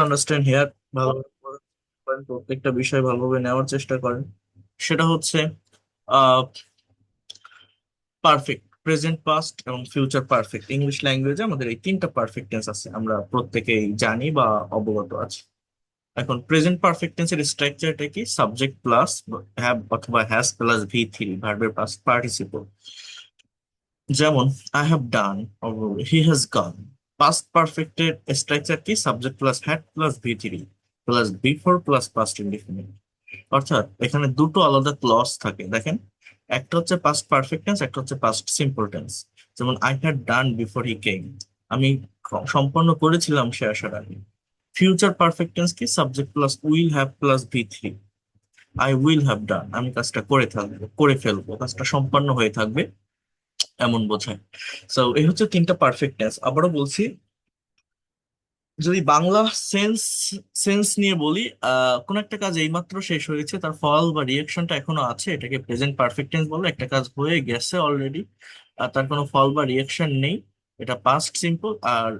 Understand hair ভালো করেন, প্রত্যেকটা বিষয় ভালোভাবে নেওয়ার চেষ্টা করেন। সেটা হচ্ছে পারফেক্ট, প্রেজেন্ট, পাস্ট এবং ফিউচার পারফেক্ট। ইংলিশ ল্যাঙ্গুয়েজে আমাদের এই তিনটা পারফেক্ট টেন্স আছে, আমরা প্রত্যেকেই জানি বা অবগত আছি। এখন প্রেজেন্ট পারফেক্ট টেন্সের স্ট্রাকচারটা কি? সাবজেক্ট প্লাস হ্যাভ অথবা হ্যাজ প্লাস ভি থ্রি, ভার্বের পাস্ট পার্টিসিপল। যেমন I have done, he has gone. Past পারফেক্টের স্ট্রাকচার কি? Subject plus had plus V three plus before plus past indefinite. অর্থাৎ এখানে দুটো আলাদা ক্লজ থাকে, দেখেন। একটা হচ্ছে পাস্ট পারফেক্ট টেন্স, একটা হচ্ছে পাস্ট সিম্পল টেন্স। যেমন I had done before he came, আমি সম্পন্ন করেছিলাম সে আসার আগে। ফিউচার পারফেক্ট টেন্স কি? Subject plus will have plus V three. I will have done, আমি কাজটা করে থাকবো, করে ফেলবো, কাজটা সম্পন্ন হয়ে থাকবে, এমন বোঝায়। সো এই হচ্ছে তিনটা পারফেক্ট টেন্স। আবারও বলছি, যদি বাংলা সেন্স সেন্স নিয়ে বলি, কোন একটা কাজ এইমাত্র শেষ হয়েছে, তার ফল বা রিয়েকশনটা এখনো আছে, এটাকে প্রেজেন্ট পারফেক্ট টেন্স বলে। একটা কাজ হয়ে গেছে অলরেডি, আর তার কোনো ফল বা রিয়েকশন নেই, এটা পাস্ট সিম্পল। আর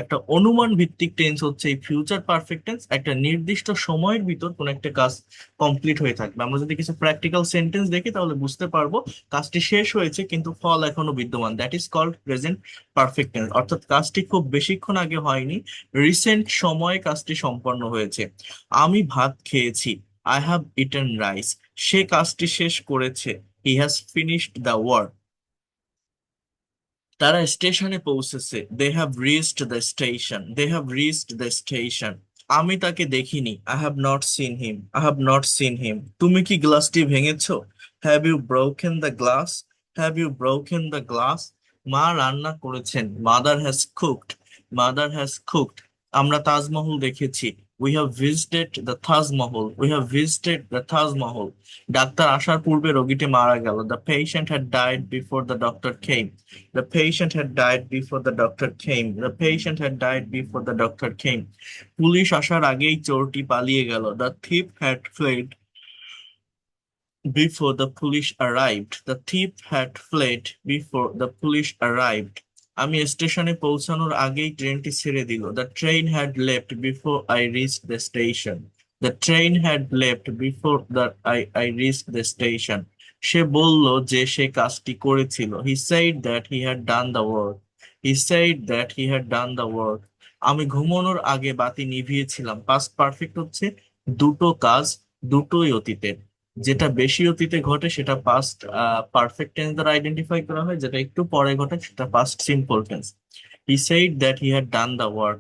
একটা অনুমান ভিত্তিক টেন্স হচ্ছে এই ফিউচার পারফেক্ট টেন্স। একটা নির্দিষ্ট সময়ের ভিতর কোন একটা কাজ কমপ্লিট হয়ে থাকবে। আমরা যদি কিছু প্র্যাকটিক্যাল সেন্টেন্স দেখি তাহলে বুঝতে পারবো কাজটি শেষ হয়েছে কিন্তু ফল এখনো বিদ্যমান, that is called present perfect tense. অর্থাৎ কাজটি খুব বেশিক্ষণ আগে হয়নি, রিসেন্ট সময়ে কাজটি সম্পন্ন হয়েছে। আমি ভাত খেয়েছি, আই হ্যাভ ইটেন রাইস। সে কাজটি শেষ করেছে, he has finished the work. তারা স্টেশনে পৌঁছেছে, they have reached the station, they have reached the station. আমি তাকে দেখিনি, I have not seen him, I have not seen him. তুমি কি গ্লাসটি ভেঙেছো? Have you broken the glass, have you broken the glass. মা রান্না করেছেন, mother has cooked, mother has cooked. আমরা তাজমহল দেখেছি, we have visited the Taj Mahal, we have visited the Taj Mahal. Doctor আসার পূর্বে রোগীটি মারা গেল, the patient had died before the doctor came. The patient had died before the doctor came. The patient had died before the doctor came. Police আসার আগেই চোরটি পালিয়ে গেল। The thief had fled before the police arrived. The thief had fled before the police arrived. আমি স্টেশনে পৌঁছানোর আগেই ট্রেনটি ছেড়ে দিল। The train had left before I reached the station. The train had left before that I reached the station. সে বলল যে সে কাজটি করেছিল। He said that he had done the work. He said that he had done the work. আমি ঘুমানোর আগে বাতি নিভিয়েছিলাম। Past perfect হচ্ছে দুটো কাজ দুটোই অতীতের। যেটা বেশি অতীতে ঘটে সেটা পাস্ট পারফেক্ট টেন্স দ্বারা আইডেন্টিফাই করা হয়, যেটা একটু পরে ঘটে সেটা past simple tense. He said that he had done the work.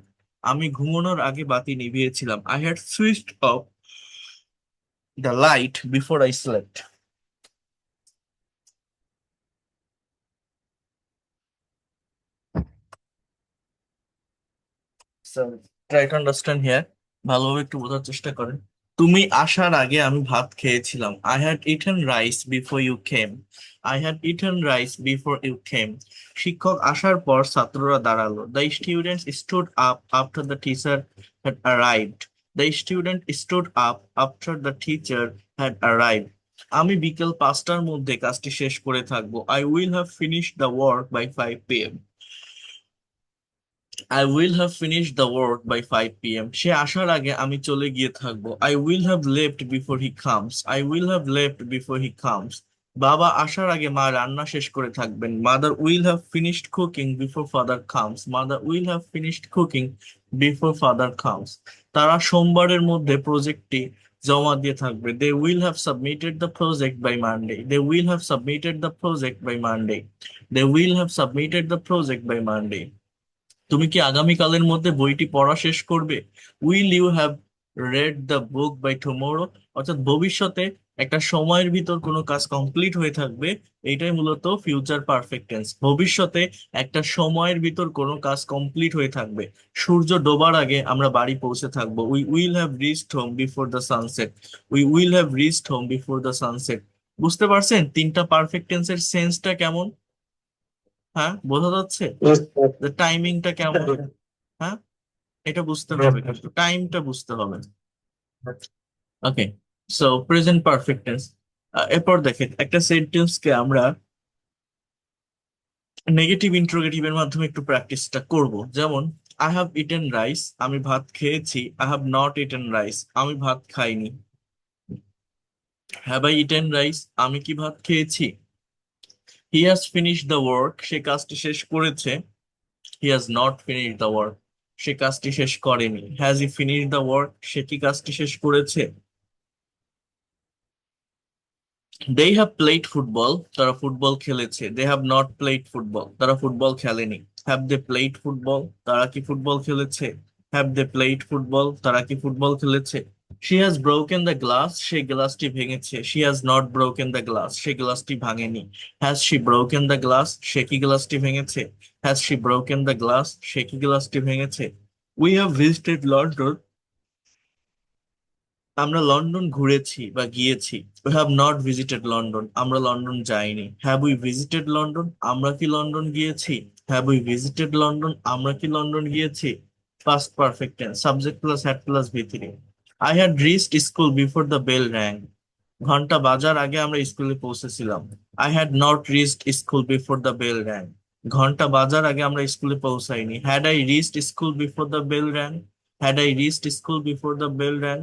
আমি ঘুমানোর আগে বাতি নিভিয়েছিলাম। I had switched off the light before I slept. So try to understand here, ভালোভাবে একটু বোঝার চেষ্টা করেন। তুমি আসার আগে আমি ভাত খেয়েছিলাম। I had eaten rice before you came, I had eaten rice before you came. শিক্ষক আসার পর ছাত্ররা দাঁড়ালো। The students stood up after the teacher had arrived, the student stood up after the teacher had arrived. আমি বিকেল 5টার মধ্যে কাজটি শেষ করে থাকবো। I will have finished the work by 5 p.m. I will have finished the work by 5 p.m. সে আসার আগে আমি চলে গিয়ে থাকবো। I will have left before he comes. I will have left before he comes. বাবা আসার আগে মা রান্না শেষ করে থাকবেন। Mother will have finished cooking before father comes. Mother will have finished cooking before father comes. তারা সোমবারের মধ্যে প্রজেক্টটি জমা দিয়ে থাকবে। They will have submitted the project by Monday. They will have submitted the project by Monday. They will have submitted the project by Monday. তুমি কি আগামীকালের মধ্যে বইটি পড়া শেষ করবে? Will you have read the book by tomorrow. অর্থাৎ ভবিষ্যতে একটা সময়ের ভিতর কোনো কাজ কমপ্লিট হয়ে থাকবে, এটাই মূলত ফিউচার পারফেক্ট টেন্স। ভবিষ্যতে একটা সময়ের ভিতর কোনো কাজ কমপ্লিট হয়ে থাকবে, সূর্য ডোবার আগে আমরা বাড়ি পৌঁছে থাকবো। We will have reached home before the sunset, we will have reached home before the sunset. বুঝতে পারছেন তিনটা পারফেক্ট টেন্সের সেন্সটা কেমন? হ্যাঁ, বোঝা যাচ্ছে Yes, sir. টাইমিংটা কেমন? হ্যাঁ, এটা বুঝতে হবে, কিন্তু টাইমটা বুঝতে হবে। ওকে, সো প্রেজেন্ট পারফেক্ট টেন্স। এরপর দেখেন একটা সেন্টেন্সকে আমরা নেগেটিভ ইন্টারোগেটিভ এর মাধ্যমে একটু প্র্যাকটিসটা করব। যেমন আই হ্যাভ ইটেন রাইস, আমি ভাত খেয়েছি। I have not eaten rice, আমি ভাত খাইনি। হ্যাভ আই ইটেন রাইস, আমি কি ভাত খেয়েছি? He has finish the work, সে কাজটি শেষ করেছে। He has not finish the work, সে কাজটি শেষ করেনি। Has he finish the work, সে কি কাজটি শেষ করেছে? দে হ্যাভ প্লেড ফুটবল, তারা ফুটবল খেলেছে। They have not played football, তারা ফুটবল খেলেনি। হ্যাভ দে প্লেড ফুটবল, তারা কি ফুটবল খেলেছে? হ্যাভ দে প্লেড ফুটবল, তারা কি ফুটবল খেলেছে? She has broken the glass, সে গ্লাসটি ভেঙেছে। She has not broken the glass, সে গ্লাসটি ভাঙেনি। Has she broken the glass, সে কি গ্লাসটি ভেঙেছে? Has she broken the glass, সে কি গ্লাসটি ভেঙেছে? উই হ্যাভ ভিজিটেড লন্ডন, আমরা লন্ডন ঘুরেছি বা গিয়েছি। We have not visited London, আমরা লন্ডন যাইনি। হ্যাভ উই ভিজিটেড লন্ডন, আমরা কি লন্ডন গিয়েছি? হ্যাভ উই ভিজিটেড লন্ডন, আমরা কি লন্ডন গিয়েছি? Past perfect tense, subject plus had plus V three. I had reached school before the bell rang, ঘন্টা বাজার আগে আমরা স্কুলে পৌঁছেছিলাম। I had not reached school before the bell rang, ঘন্টা বাজার আগে আমরা স্কুলে পৌঁছাইনি। Had I reached school before the bell rang, had I reached school before the bell rang.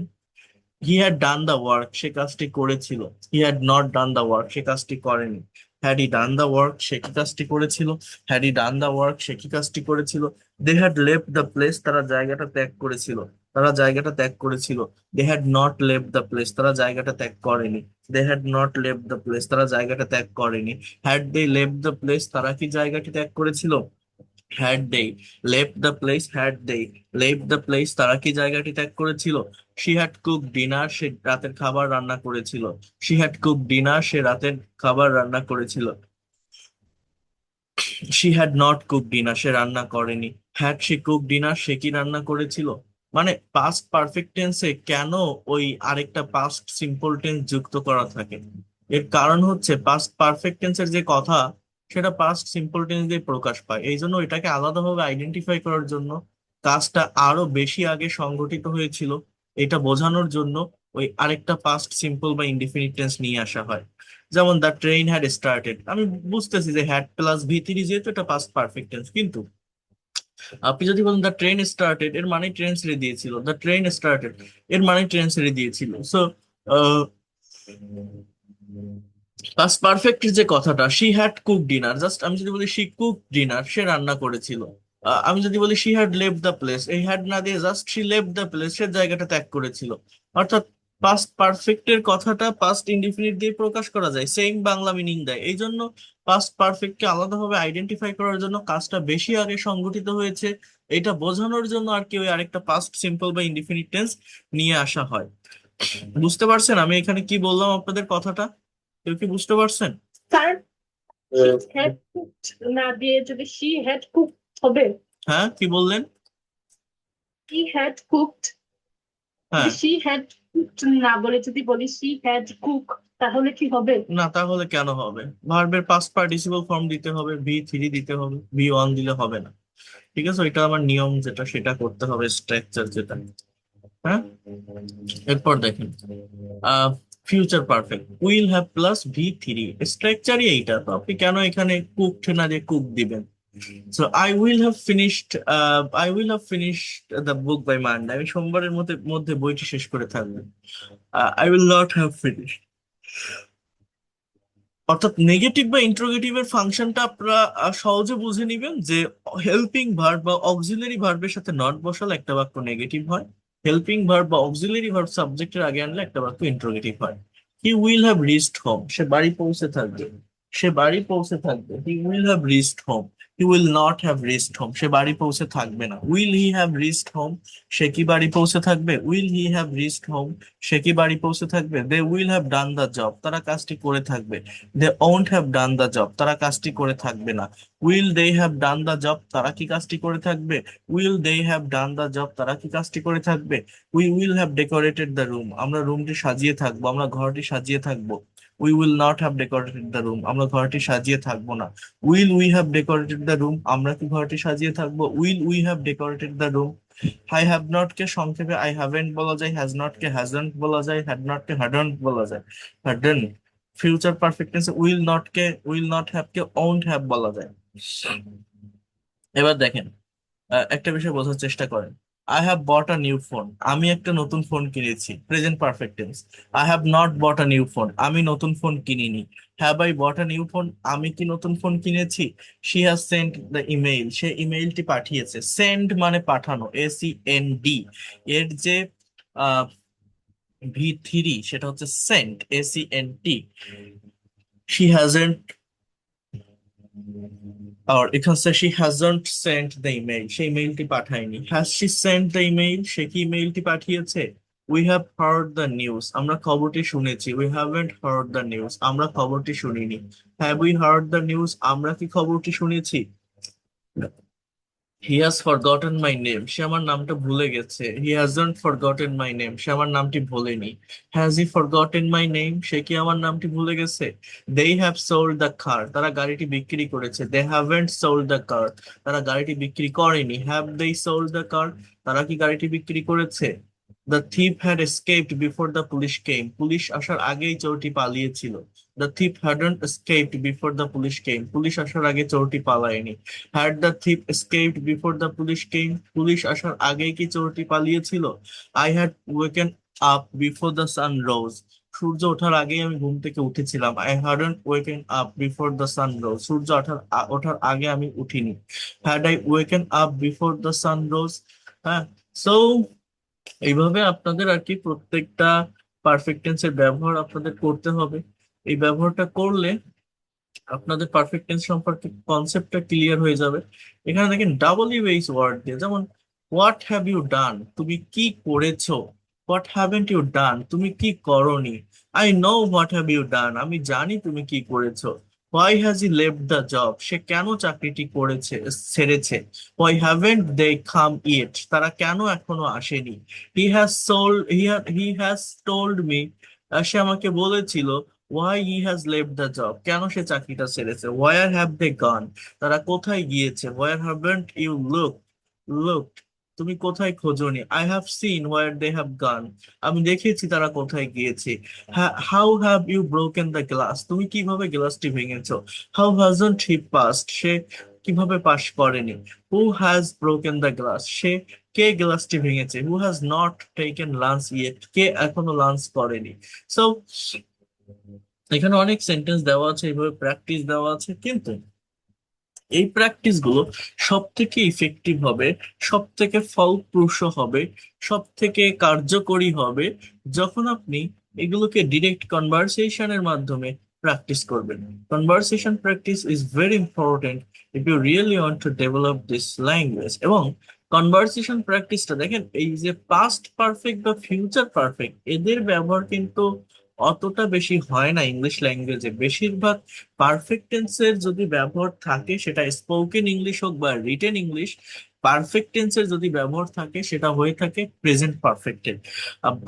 He had done the work, সে কাজটি করেছিল। He had not done the work, সে কাজটি করেনি। Had he done the work, সে কি কাজটি করেছিল? Had he done the work, সে কি কাজটি করেছিল? They had left the place, তারা জায়গাটা ত্যাগ করেছিল। তারা জায়গাটা ত্যাগ করেছিল। They had not left the place, তারা জায়গাটা ত্যাগ করেনি। They had not left the place, তারা জায়গাটা ত্যাগ করেনি। Had they left the place, তারা কি জায়গাটি ত্যাগ করেছিল? Had they left the place, had they left the place, তারা কি জায়গাটি ত্যাগ করেছিল? শি হ্যাড কুক ডিনার, সে রাতের খাবার রান্না করেছিল। শি হ্যাড কুক ডিনার, সে রাতের খাবার রান্না করেছিল। She had not cook dinner, সে রান্না করেনি। হ্যাড শি কুক ডিনার, সে কি রান্না করেছিল? মানে পাস্ট পারফেক্ট টেন্সে কেন ওই আরেকটা পাস্ট সিম্পল টেন্স যুক্ত করা থাকে? এর কারণ হচ্ছে পাস্ট পারফেক্ট টেন্সের যে কথা, সেটা পাস্ট সিম্পল টেন্স দিয়ে প্রকাশ পায়। এই জন্য এটাকে আলাদাভাবে আইডেন্টিফাই করার জন্য, কাজটা আরো বেশি আগে সংঘটিত হয়েছিল এটা বোঝানোর জন্য ওই আরেকটা পাস্ট সিম্পল বা ইনডিফিনিট টেন্স নিয়ে আসা হয়। যেমন দ্য ট্রেন হ্যাড স্টার্টেড, আমি বুঝতেছি যে হ্যাড প্লাস ভি থ্রি যেহেতু এটা পাস্ট পারফেক্ট টেন্স, কিন্তু আপনি যদি বলেন দ্য ট্রেন স্টার্টেড, এর মানে ট্রেন ছেড়ে দিয়েছিল। দ্য ট্রেন স্টার্টেড, এর মানে ট্রেন ছেড়ে দিয়েছিল। সো পাস্ট পারফেক্টের যে কথাটা, she had cook dinner, just আমি যদি বলি শি কুক ডিনার, সে রান্না করেছিল। আমি যদি বলি she had left the place, এই হ্যাড না দিয়ে just she left the place, সে জায়গাটা ত্যাগ করেছিল। অর্থাৎ পাস্ট পারফেক্টের কথাটা পাস্ট ইনডিফিনিট দিয়ে প্রকাশ করা যায়, সেম বাংলা মিনিং দেয়। এই জন্য পাস্ট পারফেক্টকে আলাদাভাবে আইডেন্টিফাই করার জন্য কাজটা বেশি আগে সংঘটিত হয়েছে এটা বোঝানোর জন্য আর কি ওই আরেকটা পাস্ট সিম্পল বা ইনডিফিনিট টেন্স নিয়ে আসা হয়। বুঝতে পারছেন আমি এখানে কি বললাম আপনাদের কথাটা? কেউ কি বুঝতে পারছেন? স্যার, হ্যাড কুকড না দিয়ে যদি শি হ্যাড কুকড হবে? হ্যাঁ, কি বললেন? শি হ্যাড কুকড, হ্যাঁ। যদি শি হ্যাড কুকড না বলে যদি বলি শি হ্যাড কুক, তাহলে কি হবে? না, তাহলে কেন হবে? ভার্বের পাস্ট পার্টিসিপল ফর্ম দিতে হবে, ভি থ্রি দিতে হবে, ভি ওয়ান দিলে হবে না। ঠিক আছে, ওইটা আমার নিয়ম, যেটা সেটা করতে হবে, স্ট্রাকচার যেটা। হ্যাঁ, এরপর দেখেন future perfect, will have plus V three, স্ট্রাকচারই এইটা। তো আপনি কেন এখানে কুকড না যে কুক দিবেন? So I will have finished, I will have finished the book by Monday, আমি সোমবারের মধ্যে মধ্যে বইটি শেষ করে থাকবো। I will not have finish. অর্থাৎ নেগেটিভ বা ইন্ট্রোগেটিভের ফাংশনটা আপনারা সহজে বুঝে নিবেন যে হেল্পিং ভার্ব বা অক্সিলারি ভার্বের সাথে নট বসালে একটা বাক্য নেগেটিভ হয়। হেল্পিং ভার্ব বা অক্সিলারি ভার্ব সাবজেক্টের আগে আনলে একটা বাক্য ইন্ট্রোগেটিভ হয়। He will have reached home, সে বাড়ি পৌঁছে থাকবে। সে বাড়ি পৌঁছে থাকবে। He will have reached home, he will not have reached home, সে বাড়ি পৌঁছে থাকবে না। Will he have reached home, সে কি বাড়ি পৌঁছে থাকবে? Will he have reached home, সে কি বাড়ি পৌঁছে থাকবে? They will have done the job, তারা কাজটি করে থাকবে। They won't have done the job, তারা কাজটি করে থাকবে না। Will they have done the job, তারা কি কাজটি করে থাকবে? Will they have done the job, তারা কি কাজটি করে থাকবে? We will have decorated the room, আমরা রুমটি সাজিয়ে থাকবো, আমরা ঘরটি সাজিয়ে থাকবো। We will not have decorated the room, আমরা ঘরটি সাজিয়ে থাকবো না। Will we have decorated the room, আমরা কি ঘরটি সাজিয়ে থাকবো? Will we have decorated the room. I have not কে সংক্ষেপে আই হ্যাভেন্ট বলা যায়, হ্যাজ নট কে হ্যাজন্ট বলা যায়, হ্যাড নট কে হ্যাডন্ট বলা যায়, হ্যাডন্ট। ফিউচার পারফেক্ট টেন্সে উইল নট কে উইল নট হ্যাভ কে ওন্ট হ্যাভ বলা যায়। এবার দেখেন একটা বিষয় বোঝার চেষ্টা করেন। I have bought a new phone, আমি একটা নতুন ফোন কিনেছি, present perfect tense. I have not bought a new phone, আমি নতুন ফোন কিনিনি। Have I bought a new phone, আমি কি নতুন ফোন কিনেছি। She has sent the email, সে ইমেইলটি পাঠিয়েছে। সেন্ড মানে পাঠানো, SEND। এর যে V3 সেটা হচ্ছে সেন্ট, SENT। শি হ্যাজেন্ট, আর এখানে she hasn't sent the email, সে ইমেইলটি পাঠায়নি। Has she sent the email, সে কি ইমেইলটি পাঠিয়েছে। We have heard the news, আমরা খবরটি শুনেছি। We haven't heard the news, আমরা খবরটি শুনিনি। Have we heard the news, আমরা কি খবরটি শুনেছি। He has forgotten my name, সে আমার নামটা ভুলে গেছে। He hasn't forgotten my name, সে আমার নামটি ভোলেনি। Has he forgotten my name, সে কি আমার নামটি ভুলে গেছে। They have sold the car, তারা গাড়িটি বিক্রি করেছে। They haven't sold the car, তারা গাড়িটি বিক্রি করেনি। Have they sold the car, তারা কি গাড়িটি বিক্রি করেছে। The thief had escaped before the police came, police আসার আগেই চোরটি পালিয়েছিল। The thief hadn't escaped before the police came, police আসার আগে চোরটি পালায়নি। Had the thief escaped before the police came, police আসার আগেই কি চোরটি পালিয়েছিল। I had waken up before the sun rose, সূর্য ওঠার আগেই আমি ঘুম থেকে উঠেছিলাম। I hadn't waken up before the sun rose, সূর্য ওঠার আগে আমি উঠিনি। Had I waken up before the sun rose. হ্যাঁ। সো এইভাবে আপনাদের আর কি প্রত্যেকটা পারফেক্ট টেন্সের ব্যবহার আপনাদের করতে হবে। এই ব্যবহারটা করলে আপনাদের পারফেক্ট টেন্স সম্পর্কে কনসেপ্টটা ক্লিয়ার হয়ে যাবে। এখানে দেখেন ডাবল বেস ওয়ার্ড দিয়ে, যেমন হোয়াট হ্যাভ ইউ ডান, তুমি কি করেছো। হোয়াট হ্যাভেন্ট ইউ ডান, তুমি কি করনি। I know what have you done, আমি জানি তুমি কি করেছো। Why has he left the job, সে কেন চাকরিটি ছেড়েছে। হোয়াই হ্যাভেন্ট দে কাম ইট, তারা কেন এখনো আসেনি। হি হ্যাজ টোল্ড মি, সে আমাকে বলেছিল। Why he has left the job, কেন সে চাকরিটা ছেড়েছে। ওয়ার হ্যাভ দে গন, তারা কোথায় গিয়েছে। ওয়ার হ্যাভেন্ট ইউ লুকড, তুমি কোথায় খোঁজনি। I have seen where they have gone, আমি দেখেছি তারা কোথায় গিয়েছে। How have you broken the glass, তুমি কিভাবে গ্লাসটি ভেঙেছো। হাউ হ্যাজন্ট হি পাস্ট, সে কিভাবে পাস করেনি। Who has broken the glass, সে কে গ্লাসটি ভেঙেছে। Who has not taken lunch yet, কে এখনো লাঞ্চ করেনি। সো এখানে অনেক সেন্টেন্স দেওয়া আছে, এইভাবে প্র্যাকটিস দেওয়া আছে, কিন্তু এই প্র্যাকটিস গুলো সব থেকে ইফেক্টিভ হবে, সব থেকে ফলপ্রসূ হবে, সব থেকে কার্যকরী হবে যখন আপনি এগুলোকে ডিরেক্ট কনভারসেশনের মাধ্যমে প্র্যাকটিস করবেন। Conversation practice is very important if you really want to develop this language. এবং কনভারসেশন প্র্যাকটিসটা দেখেন, এই যে পাস্ট পারফেক্ট বা ফিউচার পারফেক্ট, এদের ব্যবহার কিন্তু অতটা বেশি হয় না ইংলিশ ল্যাঙ্গুয়েজে। বেশিরভাগ পারফেক্ট টেন্সের যদি ব্যবহার থাকে, সেটা স্পোকেন ইংলিশ হোক বা রিটেন ইংলিশ, পারফেক্ট টেন্সের যদি ব্যবহার থাকে সেটা হয়ে থাকে প্রেজেন্ট পারফেক্টের।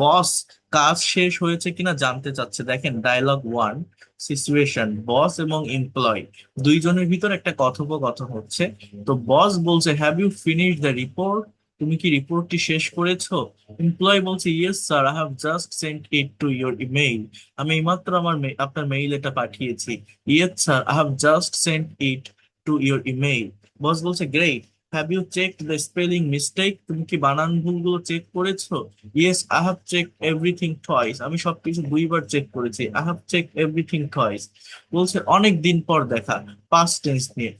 বস কাজ শেষ হয়েছে কিনা জানতে চাচ্ছে, দেখেন ডায়লগ ওয়ান। সিচুয়েশন, বস এবং এমপ্লয় দুইজনের ভিতর একটা কথোপকথন হচ্ছে। তো বস বলছে, have you finish the report, তুমি কি রিপোর্টটি শেষ করেছো। এমপ্লয় বলছে, yes sir, I have just sent it to your email, আমি এইমাত্র আপনার মেইল এটা পাঠিয়েছি। Yes sir, I have just sent it to your email. Boss বলছে, great, have you checked the spelling mistake, তুমি কি বানান ভুলগুলো চেক করেছো। Yes, I have check everything twice, আমি সবকিছু দুইবার চেক করেছি। I have check everything toys. বলছে অনেক দিন পর দেখা, পাস্ট টেন্স নিয়ে।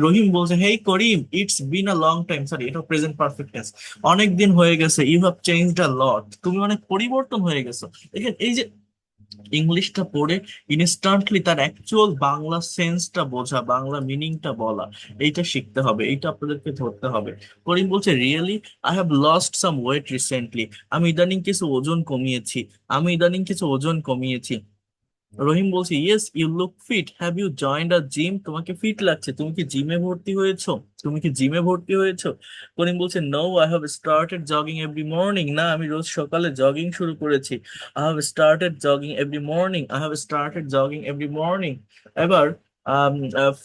রহিম বলছে, hey Karim, it's been a long time, sorry এটা প্রেজেন্ট পারফেক্ট টেন্স। অনেক দিন হয়ে গেছে, you have changed a lot, তুমি অনেক পরিবর্তন হয়ে গেছো। দেখেন এই যে ইংলিশটা পড়ে ইনস্ট্যান্টলি তার অ্যাকচুয়াল বাংলা সেন্সটা বোঝা, বাংলা মিনিংটা বলা, এইটা শিখতে হবে, এইটা আপনাদেরকে ধরতে হবে। করিম বলছে, really, I have lost some weight recently, আমি ইদানিং কিছু ওজন কমিয়েছি। রহিম বলছে, yes you look fit, have you joined a gym, তোমাকে ফিট লাগছে, তুমি কি জিমে ভর্তি হয়েছো। করিম বলছে, no, I have started jogging every morning, না আমি রোজ সকালে জগিং শুরু করেছি। I have started jogging every morning. এবার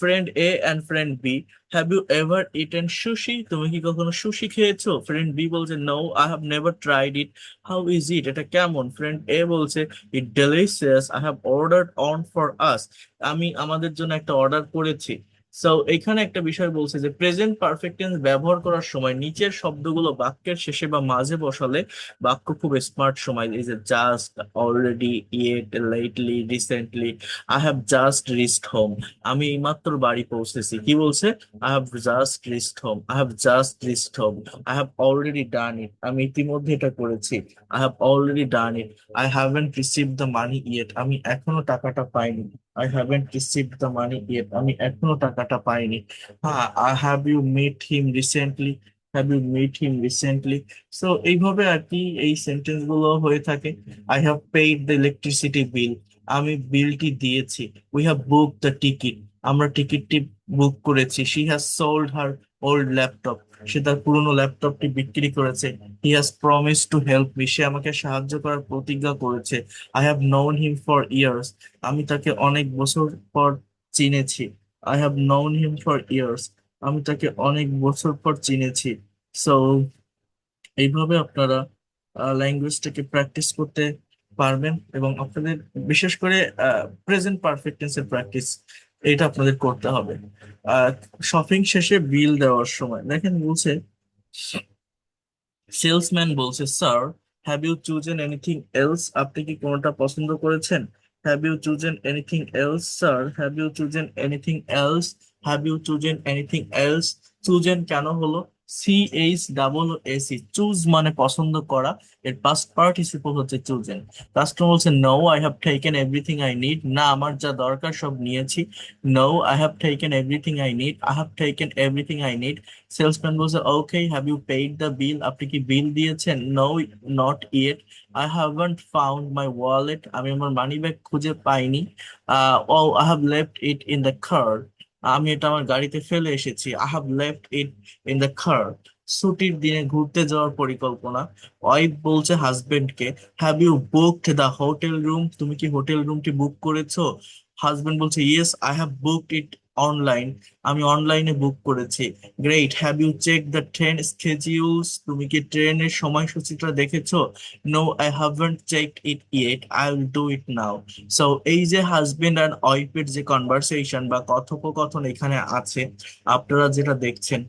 friend A and friend B, have you ever eaten sushi, তুমি কি কখনো সুশি খেয়েছো। ফ্রেন্ড বি বলছে, no, I have never tried it, how is it, এটা কেমন। ফ্রেন্ড এ বলছে, it delicious, I have ordered one for us, আমি আমাদের জন্য একটা অর্ডার করেছি। সো এখানে একটা বিষয় বলছে যে প্রেজেন্ট পারফেক্ট টেন্স ব্যবহার করার সময় নিচের শব্দগুলো বাক্যের শেষে বা মাঝে বসালে বাক্য খুব স্মার্ট সময়, এই যে just, already, yet, lately, recently. I have just reached home, আমি এইমাত্র বাড়ি পৌঁছেছি। কি বলছে? I have just reached home, I have just reached home. I have already done it, আমি ইতিমধ্যে এটা করেছি। I have already done it. I haven't received the money yet, আমি এখনো টাকাটা পাইনি। I haven't received the money yet, আমি এখনো টাকাটা পাইনি। হ্যাঁ, have you met him recently? Have you met him recently? So এইভাবে আর কি এই সেন্টেন্স গুলো হয়ে থাকে। I have paid the electricity bill, আমি বিলটি দিয়েছি। We have booked the ticket, আমরা টিকিটটি বুক করেছি। She has sold her old laptop, সে তার পুরনো ল্যাপটপটি বিক্রি করেছে। He has promised to help me, সে আমাকে সাহায্য করার প্রতিজ্ঞা করেছে। I have known him for years, আমি তাকে অনেক বছর পর চিনেছি। I have known him for years, আমি তাকে অনেক বছর পর চিনেছি। সো এইভাবে আপনারা ল্যাঙ্গুয়েজটাকে প্র্যাকটিস করতে পারবেন, এবং আপনাদের বিশেষ করে প্রেজেন্ট পারফেক্ট টেন্সের প্র্যাকটিস এটা আপনাদের করতে হবে। শপিং শেষে বিল দেওয়ার সময় দেখেন বলছে, সেলসম্যান বলছে, sir, have you chosen anything else, আপনি কি কোনোটা পছন্দ করেছেন? Have you chosen anything else, sir, have you chosen anything else, have you chosen anything else. Chosen কেন হলো? CHEEC, চুজ মানে পছন্দ করা, এর পাস্ট পার্টিসিপল হচ্ছে চুজেন। কাস্টমার বলছে, no I have taken everything I need, না আমার যা দরকার সব নিয়েছি। No I have taken everything I need, I have taken everything I need. Salesman বলছে, okay, have you paid the bill, আপনি কি বিল দিয়েছেন? No, not yet. I haven't found my wallet, আমি আমার মানি ব্যাগ খুঁজে পাইনি। Oh, I have left it in the car, আমি এটা আমার গাড়িতে ফেলে এসেছি। I have left it in the car. ছুটির দিনে ঘুরতে যাওয়ার পরিকল্পনা। ওয়াইফ বলছে হাজবেন্ডকে, have you booked the hotel room, তুমি কি হোটেল রুমটি বুক করেছো? হাজবেন্ড বলছে, yes I have booked it online, আমি অনলাইনে বুক করেছি। Great, have you check the train schedules, তুমি কি ট্রেনের সময়সূচিটা দেখেছো? No I haven't checked it yet, I will do it now. So এই যে হাজবেন্ড অ্যান্ড ওয়াইফের যে কনভারসেশন বা কথোপকথন এখানে আছে, আপনারা যেটা দেখছেন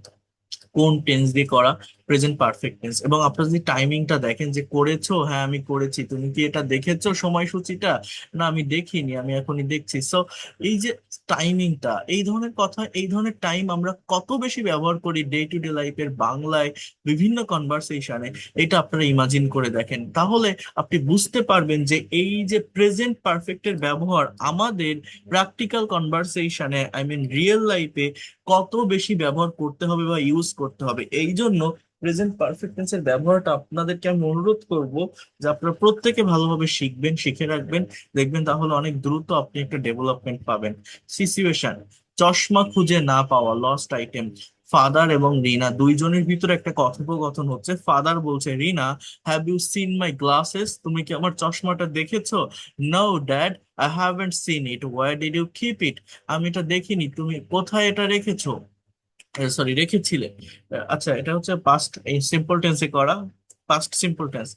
কোন টেন্স দিয়ে করা, প্রেজেন্ট পারফেক্ট টেন্স। এবং আপনারা যদি টাইমিংটা দেখেন যে করেছো, হ্যাঁ আমি করেছি, তুমি কি এটা দেখেছো সময়সূচিটা? না আমি দেখিনি, আমি এখনই দেখছি। সো এই যে টাইমিংটা, এই ধরনের কথা, এই ধরনের টাইম আমরা কত বেশি ব্যবহার করি ডে টু ডে লাইফের বাংলায় বিভিন্ন কনভারসেশনে, এটা আপনারা ইমাজিন করে দেখেন, তাহলে আপনি বুঝতে পারবেন যে এই যে প্রেজেন্ট পারফেক্টের ব্যবহার আমাদের প্র্যাকটিক্যাল কনভারসেশনে, আই মিন রিয়েল লাইফে কত বেশি ব্যবহার করতে হবে বা ইউজ করতে হবে। এই জন্য প্রেজেন্ট পারফেক্ট টেন্সের ব্যবহারটা আপনাদেরকে আমি অনুরোধ করব যে আপনারা প্রত্যেকে ভালোভাবে শিখবেন, শিখে রাখবেন, দেখবেন তাহলে অনেক দ্রুত আপনি একটা ডেভেলপমেন্ট পাবেন। সিচুয়েশন, চশমা খুঁজে না পাওয়া, লস্ট আইটেম। ফাদার এবং রিনা দুইজনের ভিতরে একটা কথোপকথন হচ্ছে। ফাদার বলছে, Rina, have you seen my glasses, তুমি কি আমার চশমাটা দেখেছো? No dad, I haven't seen it, where did you keep it, আমি এটা দেখিনি, তুমি কোথায় এটা রেখেছো, সরি রেখেছিলে। আচ্ছা, এটা হচ্ছে পাস্ট এই সিম্পল টেন্সে করা, পাস্ট সিম্পল টেন্স।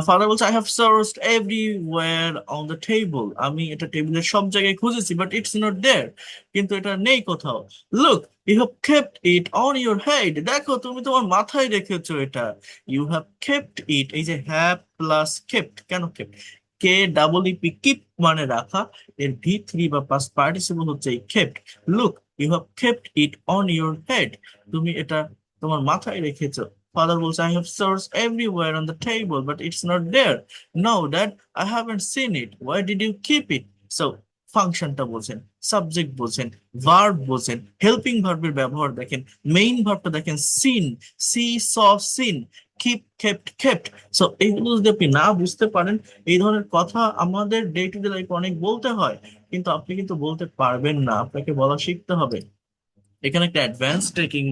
ফাদার বলছে, I have searched everywhere on the table, আমি এটা টেবিলের সব জায়গায় খুঁজেছি, বাট ইটস নট দেয়ার, কিন্তু এটা নেই কোথাও। Look, you have kept it on your head, দেখো তুমি তোমার মাথায় রেখেছো এটা। ইউ হ্যাভ কেপ্ট ইট, এই যে হ্যাভ প্লাস কেপ্ট, কেন kept? K double EP, keep মানে রাখা, এর V3 বা পাস্ট পার্টিসিপল হচ্ছে এই kept. Look, you have kept it on your head, তুমি এটা তোমার মাথায় রেখেছো। ফাদার বলছে, I have search everywhere on the table but it's not there. No that, I haven't seen it, why did you keep it. So ফাংশনটা বোঝেন, subject বোঝেন, verb বোঝেন, হেল্পিং ভার্বের ব্যবহার দেখেন, মেইন ভার্বটা দেখেন, seen, see saw seen, keep kept kept. So এইগুলো যদি আপনি না বুঝতে পারেন, এই ধরনের কথা আমাদের ডে টু ডে লাইফে অনেক বলতে হয়, কিন্তু আপনি কিন্তু বলতে পারবেন না, আপনাকে বলা শিখতে হবে। এখানে একটা অ্যাডভান্স টেকিং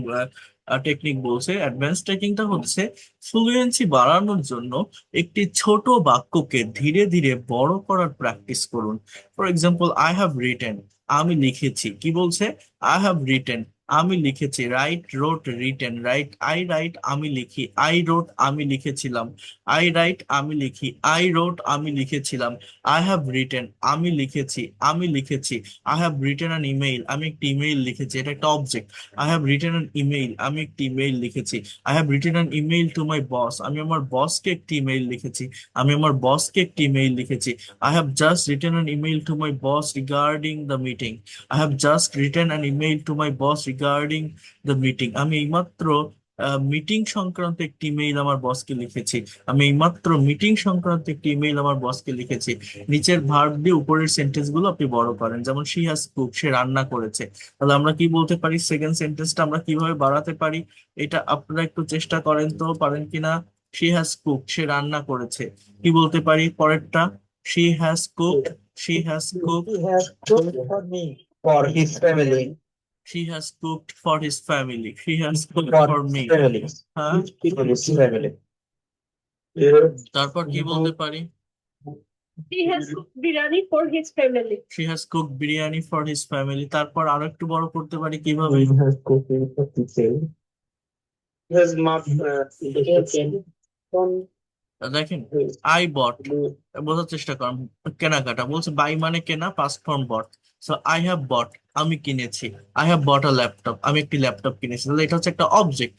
টেকনিক বলছে। অ্যাডভান্স টেকিংটা হচ্ছে ফ্লুয়েন্সি বাড়ানোর জন্য একটি ছোট বাক্যকে ধীরে ধীরে বড় করার প্র্যাকটিস করুন। For example, I have written, আমি লিখেছি। কি বলছে? আই হ্যাভ রিটেন, আমি লিখেছি, write, wrote, written. Write I write আমি লিখি, আই রোট আমি লিখেছিলাম, আই রাইট আমি লিখি, আই রোট আমি লিখেছিলাম, আই হ্যাভ রিটেন আমি লিখেছি, আমি লিখেছি, I have written an email আমি একটি ইমেইল লিখেছি, এটা একটা object. I have written an email আমি একটি ইমেইল লিখেছি, I have written an email to my boss আমি আমার বসকে একটি ইমেইল লিখেছি, আমি আমার বসকে একটি ইমেইল লিখেছি, I have just written an email to my boss regarding the meeting, I have just written an email to my boss regarding the meeting. আমি এইমাত্র মিটিং সংক্রান্ত একটি ইমেইল আমার বসকে লিখেছি, আমি এইমাত্র মিটিং সংক্রান্ত একটি ইমেইল আমার বসকে লিখেছি। নিচের ভার্ব দিয়ে উপরের সেন্টেন্স গুলো আপনি বড় করেন, যেমন শি হ্যাজ কুক, সে রান্না করেছে। তাহলে আমরা কি বলতে পারি, সেকেন্ড সেন্টেন্সটা আমরা কিভাবে বাড়াতে পারি, এটা আপনারা একটু চেষ্টা করেন তো, পারেন কিনা। শি হ্যাজ কুক, সে রান্না করেছে। কি বলতে পারি পরেরটা, she has cook, she has cook, He has cooked for me, for his family, she has cooked for his family, she has cooked for for his me। family, হ্যাঁ, for his family. তারপর কি বলতে পারি, He has cooked biryani for his family. she has cooked biryani for his family। তারপর আরো একটু বড় করতে পারি কিভাবে, He has cooked it for his family. He has not taken from দেখেন, his আই বট, বোঝার চেষ্টা করুন, কেনাকাটা বলছে, বাই মানে কেনা, past form bought. So I have bought, আমি কিনেছি, I have bought a laptop, আমি একটি ল্যাপটপ কিনেছি। তাহলে এটা হচ্ছে একটা অবজেক্ট।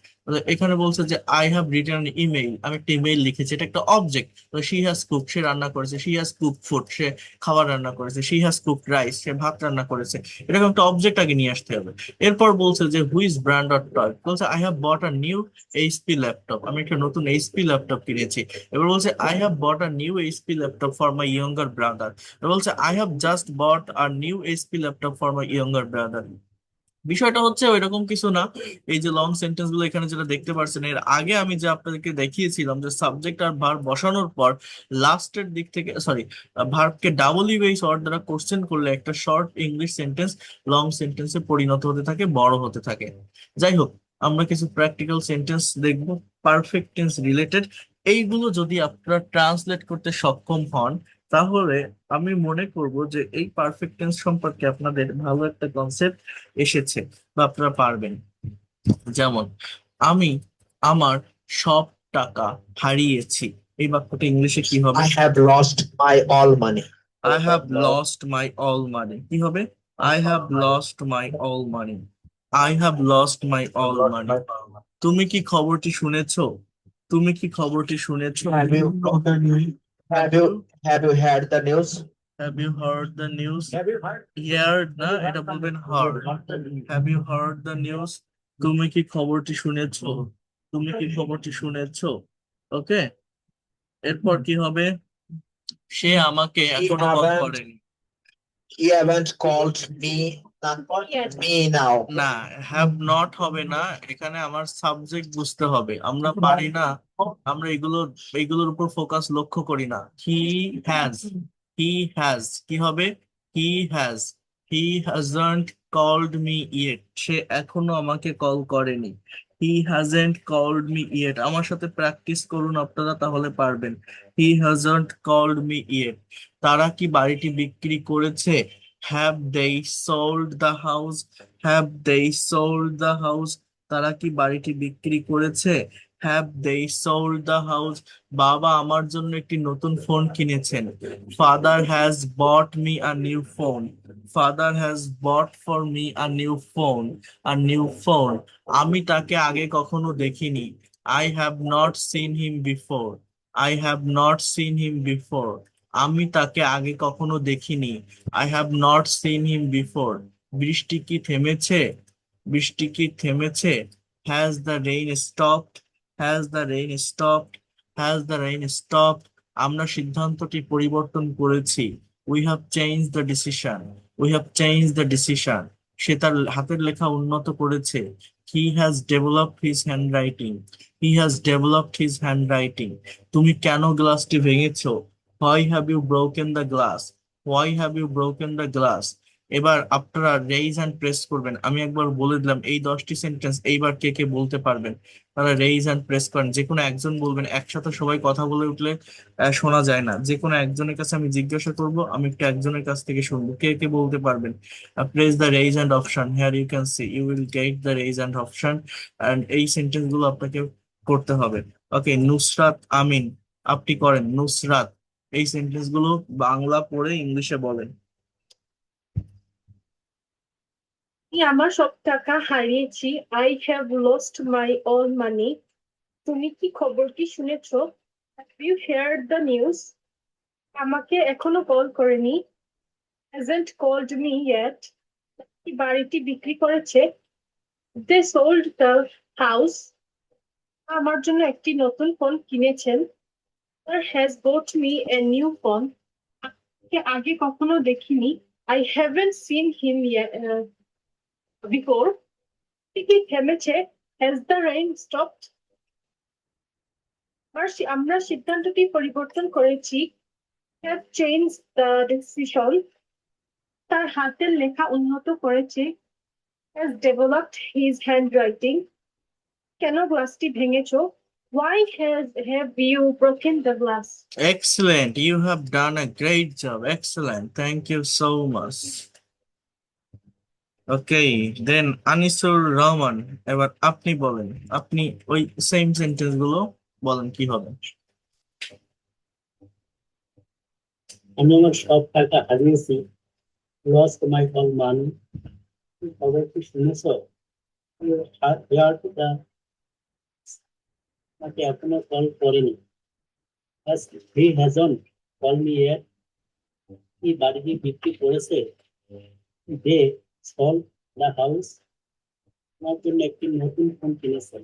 এখানে বলছে যে আই হ্যাভ রিটার্ন ইমেইল, আমি একটা ইমেইল লিখেছি, এটা একটা অবজেক্ট। শি হ্যাজ কুক, সে রান্না করেছে, শি হ্যাজ কুক ফুড, সে খাবার রান্না করেছে, শি হ্যাজ কুক রাইস, সে ভাত রান্না করেছে। এরকম একটা অবজেক্ট আগে নিয়ে আসতে হবে। এরপর বলছে যে হুইজ ব্র্যান্ড অর টয়, বলছে I have bought a new HP laptop, আমি একটা নতুন এইচপি ল্যাপটপ কিনেছি। এবার বলছে I have bought a new HP laptop for my younger brother, এবার বলছে I have just bought a new HP laptop for my younger brother. বিষয়টা হচ্ছে ওইরকম কিছু না। এই যে লং সেন্টেন্স গুলো এখানে যেটা দেখতে পাচ্ছেন, এর আগে আমি যে আপনাদেরকে দেখিয়েছিলাম যে সাবজেক্ট আর ভার্ব বসানোর পর লাস্টের দিক থেকে, সরি, ভার্বকে ডাবল ইউএইচ ওয়ার্ড দ্বারা কোশ্চেন করলে একটা শর্ট ইংলিশ সেন্টেন্স লং সেন্টেন্সে পরিণত হতে থাকে, বড় হতে থাকে। যাই হোক, আমরা কিছু প্র্যাকটিক্যাল সেন্টেন্স দেখব পারফেক্ট টেন্স রিলেটেড। এইগুলো যদি আপনারা ট্রান্সলেট করতে সক্ষম হন, তাহলে আমি মনে করব যে এই পারফেক্ট টেন্স সম্পর্কে আপনাদের ভালো একটা কনসেপ্ট এসেছে বা আপনারা পারবেন। যেমন, আমি আমার সব টাকা হারিয়েছি, এই বাক্যটা ইংলিশে কি হবে, I have lost my all money. I have lost my all মানি। কি হবে, I have lost my all money, I have lost my all money. তুমি কি খবরটি শুনেছো, তুমি কি খবরটি শুনেছো, Have you have you have you heard the news? Have you heard the news, Have you heard? Heard না, এটা বলবেন heard. Have you heard the news, তুমি কি খবরটি শুনেছো, তুমি কি খবরটি শুনেছো। ওকে, এরপর কি হবে, সে আমাকে এখনো কল haven't- করেনি। He haven't called me, not Yes. me now. না, হ্যাভ নট হবে না, এখানে আমার সাবজেক্ট বুঝতে হবে। আমরা পারি না, আমরা এগুলোর উপর ফোকাস লক্ষ্য করি না। হি হ্যাজ, হি হ্যাজ কি হবে, he has, he hasn't called me yet, সে এখনো আমাকে কল করেনি। He hasn't called me yet, আমার সাথে প্র্যাকটিস করুন আপনারা, তাহলে পারবেন। He hasn't called me yet. তারা কি বাড়িটি বিক্রি করেছে, have they sold the house, have they sold the house, তারা কি বাড়িটি বিক্রি করেছে, have they sold the house. বাবা আমার জন্য একটি নতুন ফোন কিনেছেন, father has bought me a new phone, father has bought for me a new phone, a new phone. আমি তাকে আগে কখনো দেখিনি, I have not seen him before, I have not seen him before. আমি তাকে আগে কখনো দেখিনি, I have not seen him before. বৃষ্টি কি থেমেছে, বৃষ্টি কি থেমেছে, has the rain stopped, has the rain stopped, has the rain stopped. আমরা সিদ্ধান্তটি পরিবর্তন করেছি, we have change the decision, we have change the decision. সে তার হাতের লেখা উন্নত করেছে, he has developed his handwriting, he has developed his handwriting. তুমি কেন গ্লাসটি ভেঙেছো, why have you broken the glass, why have you broken the glass। এবার আপনারা রেইজ হ্যান্ড প্রেস করবেন। আমি একবার বলে দিলাম এই 10টি সেন্টেন্স, এইবার কে কে বলতে পারবেন তারা রেইজ হ্যান্ড প্রেস করেন। যে কোনো একজন বলবেন, একসাথে সবাই কথা বলে উঠলে শোনা যায় না। যে কোনো একজনের কাছে আমি জিজ্ঞাসা করব, আমি একটু একজনের কাছ থেকে শুনবো কে কে বলতে পারবেন। Press the raise hand option, here you can see, you will get the raise hand option, and এই সেন্টেন্স গুলো আপনাকে করতে হবে। ওকে, নুসরাত আমিন, আপনি করেন নুসরাত। এই সেন্টেন্স গুলো বাংলা পড়ে ইংলিশে বলেন। আমি আমার সব টাকা হারিয়েছি। I have lost my all money. তুমি কি খবরটি শুনেছো? Have you heard the news? আমাকে এখনো কল করেনি। Hasn't called me yet. বাড়িটি বিক্রি করেছে। They sold the house. আমার জন্য একটি নতুন ফোন কিনেছেন। Has bought me a new phone. আগে কখনো দেখিনি। I haven't seen him before. কি থেমেছে? Has the rain stopped? আমরা সিদ্ধান্তটি পরিবর্তন করেছি। Have change the decision. তার হাতের লেখা উন্নত করেছে। Has developed his hand writing. কেন গ্লাসটি ভেঙেছো? Why have you broken the glass? Excellent, you have done a great job. Excellent, thank you so much. ওকে, দেন আনিসুর রহমান, এবার আপনি বলেন। আপনি ওই সেম সেন্টেন্স গুলো বলেন কি হবে। আমি আমার সব টাকা হারিয়েছি। লস্ট মাই অল মানি। খবর কি শুনেছো? তাকে এখনো কল করেনি। He hasn't call me yet. কি বাড়িটি বিক্রি করেছে? দে সল দ্য হাউস। আমার জন্য একটি নতুন ফোন কিনেছেন।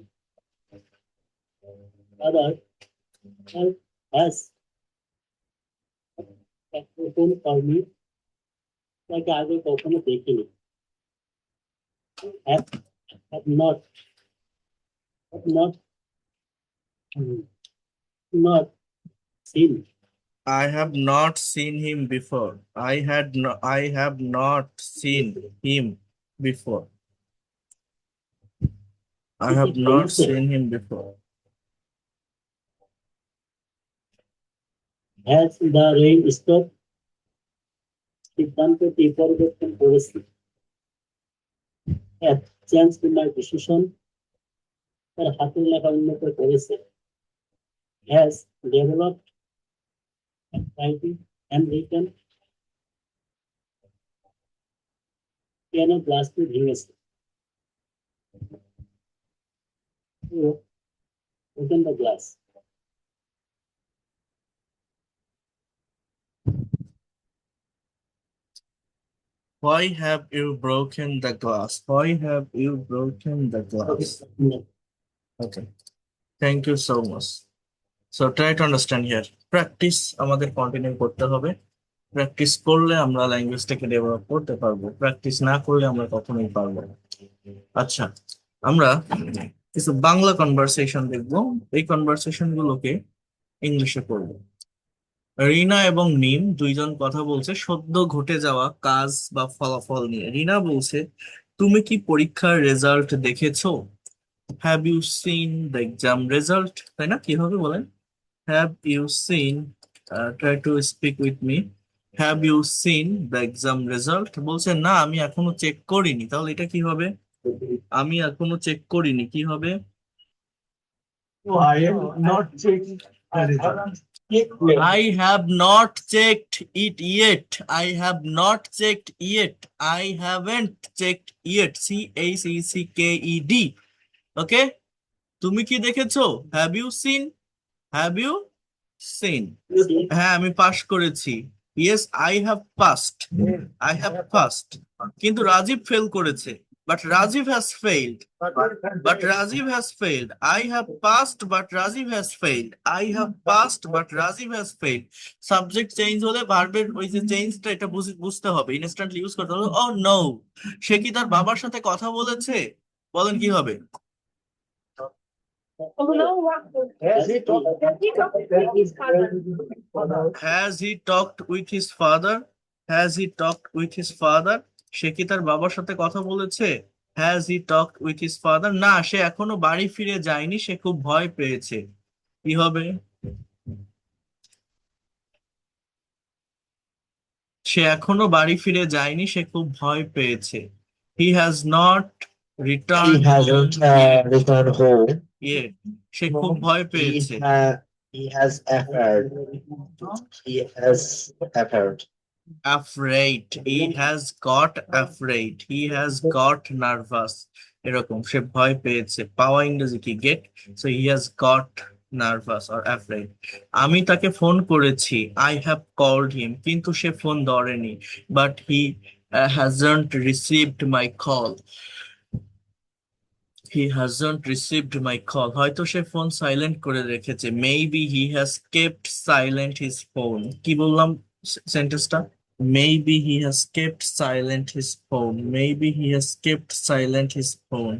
আবার হ্যাজ ফোন কলমি। তাকে আগে কখনো দেখিনি। have not not not seen. I have not seen him before. I have not seen him before. I have not seen him before. Has the rain stopped? সিদ্ধান্তটি পরিবর্তন করেছি। Have changed my decision. তার হাতের লেখা উন্নত করেছে। Has developed writing and written. কেন গ্লাসটি ভেঙেছে? Open the glass. Why have you broken the glass? Why have you broken the glass? Okay, thank you so much. So try to understand here. Practice আমাদের continue করতে হবে। Practice করলে আমরা ল্যাঙ্গুয়েজটাকে develop করতে পারবো, practice না করলে আমরা কখনোই পারবো না। আচ্ছা, আমরা কিছু বাংলা কনভারসেশন দেখবো। এই কনভারসেশন গুলোকে ইংলিশে করবো। রিনা এবং মিম দুইজন কথা বলছে সদ্য ঘটে যাওয়া কাজ বা ফলাফল নিয়ে। রিনা বলছে, তুমি কি পরীক্ষার রেজাল্ট দেখেছো? Have you seen the exam result? তাই না, কি হবে বলেন? Have you seen, try to speak with me. Have you seen the exam result? বলছে না, আমি এখনো চেক করিনি। তাহলে এটা কি হবে? আমি এখনো চেক করিনি, কি হবে? No, I am not checking the result. I have not checked it yet. I have not checked yet. I haven't checked yet. CHECKED. Okay? তুমি কি দেখেছো? Have you seen? Have you seen? হ্যাঁ, আমি pass করেছি। Yes, I have passed. I have passed. কিন্তু Rajib fail করেছে। But Rajiv has failed. But Rajiv has failed. I have passed, but Rajiv has failed. I have passed, but Rajiv has failed. Subject change হলে ভার্বের ওই যে চেঞ্জটা এটা বুঝতে হবে, ইনস্ট্যান্টলি ইউজ করতে হবে। Oh no, সে কি তার বাবার সাথে কথা বলেছে? বলেন কি হবে? Oh no, Has he talked? with his father? Has he talked with his father? Has he talked with his father? সে কি তার বাবার সাথে কথা বলেছে? Has he talked with his father? না, সে এখনো বাড়ি ফিরে যায়নি, সে খুব ভয় পেয়েছে। কি হবে? সে এখনো বাড়ি ফিরে যায়নি, সে খুব ভয় পেয়েছে। He has not He return home hasn't returned home yet. সে খুব ভয় পেয়েছে। he has afraid he has afraid afraid, he has got afraid, he has got nervous, এরকম সে ভয় পেয়েছে। পাওয়া ইংরেজি কি? Get. So he has got nervous or afraid. আমি তাকে ফোন করেছি, আই হ্যাভ কল্ড হিম, কিন্তু সে ফোন ধরেনি। But he hasn't received my call, he hasn't received my call. হয়তো সে ফোন সাইলেন্ট করে রেখেছে। Maybe he has kept silent his phone. কি বললাম সেন্টেন্সটা? Maybe he has kept silent his phone, maybe he has kept silent his phone,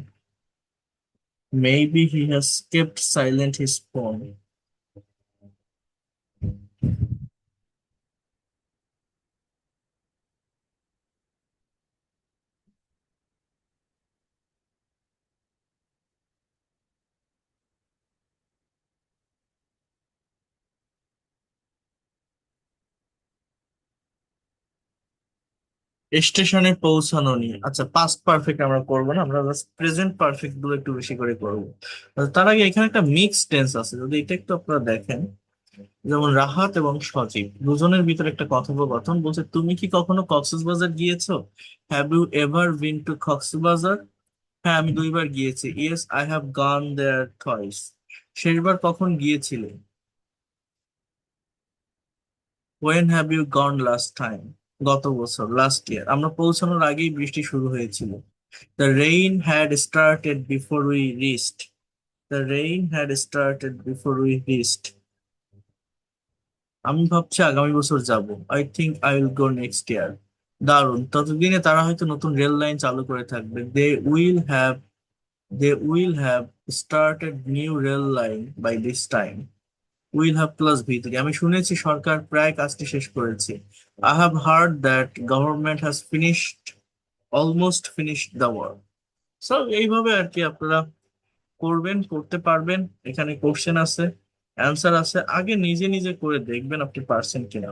maybe he has kept silent his phone. স্টেশনে পৌঁছানো নিয়ে, আচ্ছা পাস্ট পারফেক্ট আমরা করবো না, আমরা প্রেজেন্ট পারফেক্ট গুলো একটু বেশি করে করবো। তার আগে এখানে একটা মিক্স টেন্স আছে, যদি এটা একটু আপনারা দেখেন। যেমন রাহাত এবং সজীব দুজনের ভিতরে একটা কথোপকথন, বলছে তুমি কি কখনো কক্সবাজার গিয়েছো? Have you ever been to Cox's Bazar? হ্যাঁ, আমি 2বার গিয়েছি। Yes, I have gone there twice. শেষবার কখন গিয়েছিলে? When have you gone last time? গত বছর, লাস্ট ইয়ার। আমরা পৌঁছানোর আগেই বৃষ্টি শুরু হয়েছিল। The rain had started before we reached, the rain had started before we reached. আমি ভাবছি আগামী বছর যাব। I think I will go next year. দারুণ, ততদিনে তারা হয়তো নতুন রেল লাইন চালু করে থাকবে। They will have started new rail line by this time. Will have plus V থেকে, আমি শুনেছি সরকার প্রায় কাজটি শেষ করেছে। I have heard that government has finished, almost finished the work. So এইভাবে আর কি আপনারা করবেন, করতে পারবেন। এখানে কোশ্চেন আছে, অ্যান্সার আছে, আগে নিজে নিজে করে দেখবেন আপনি পারছেন কিনা।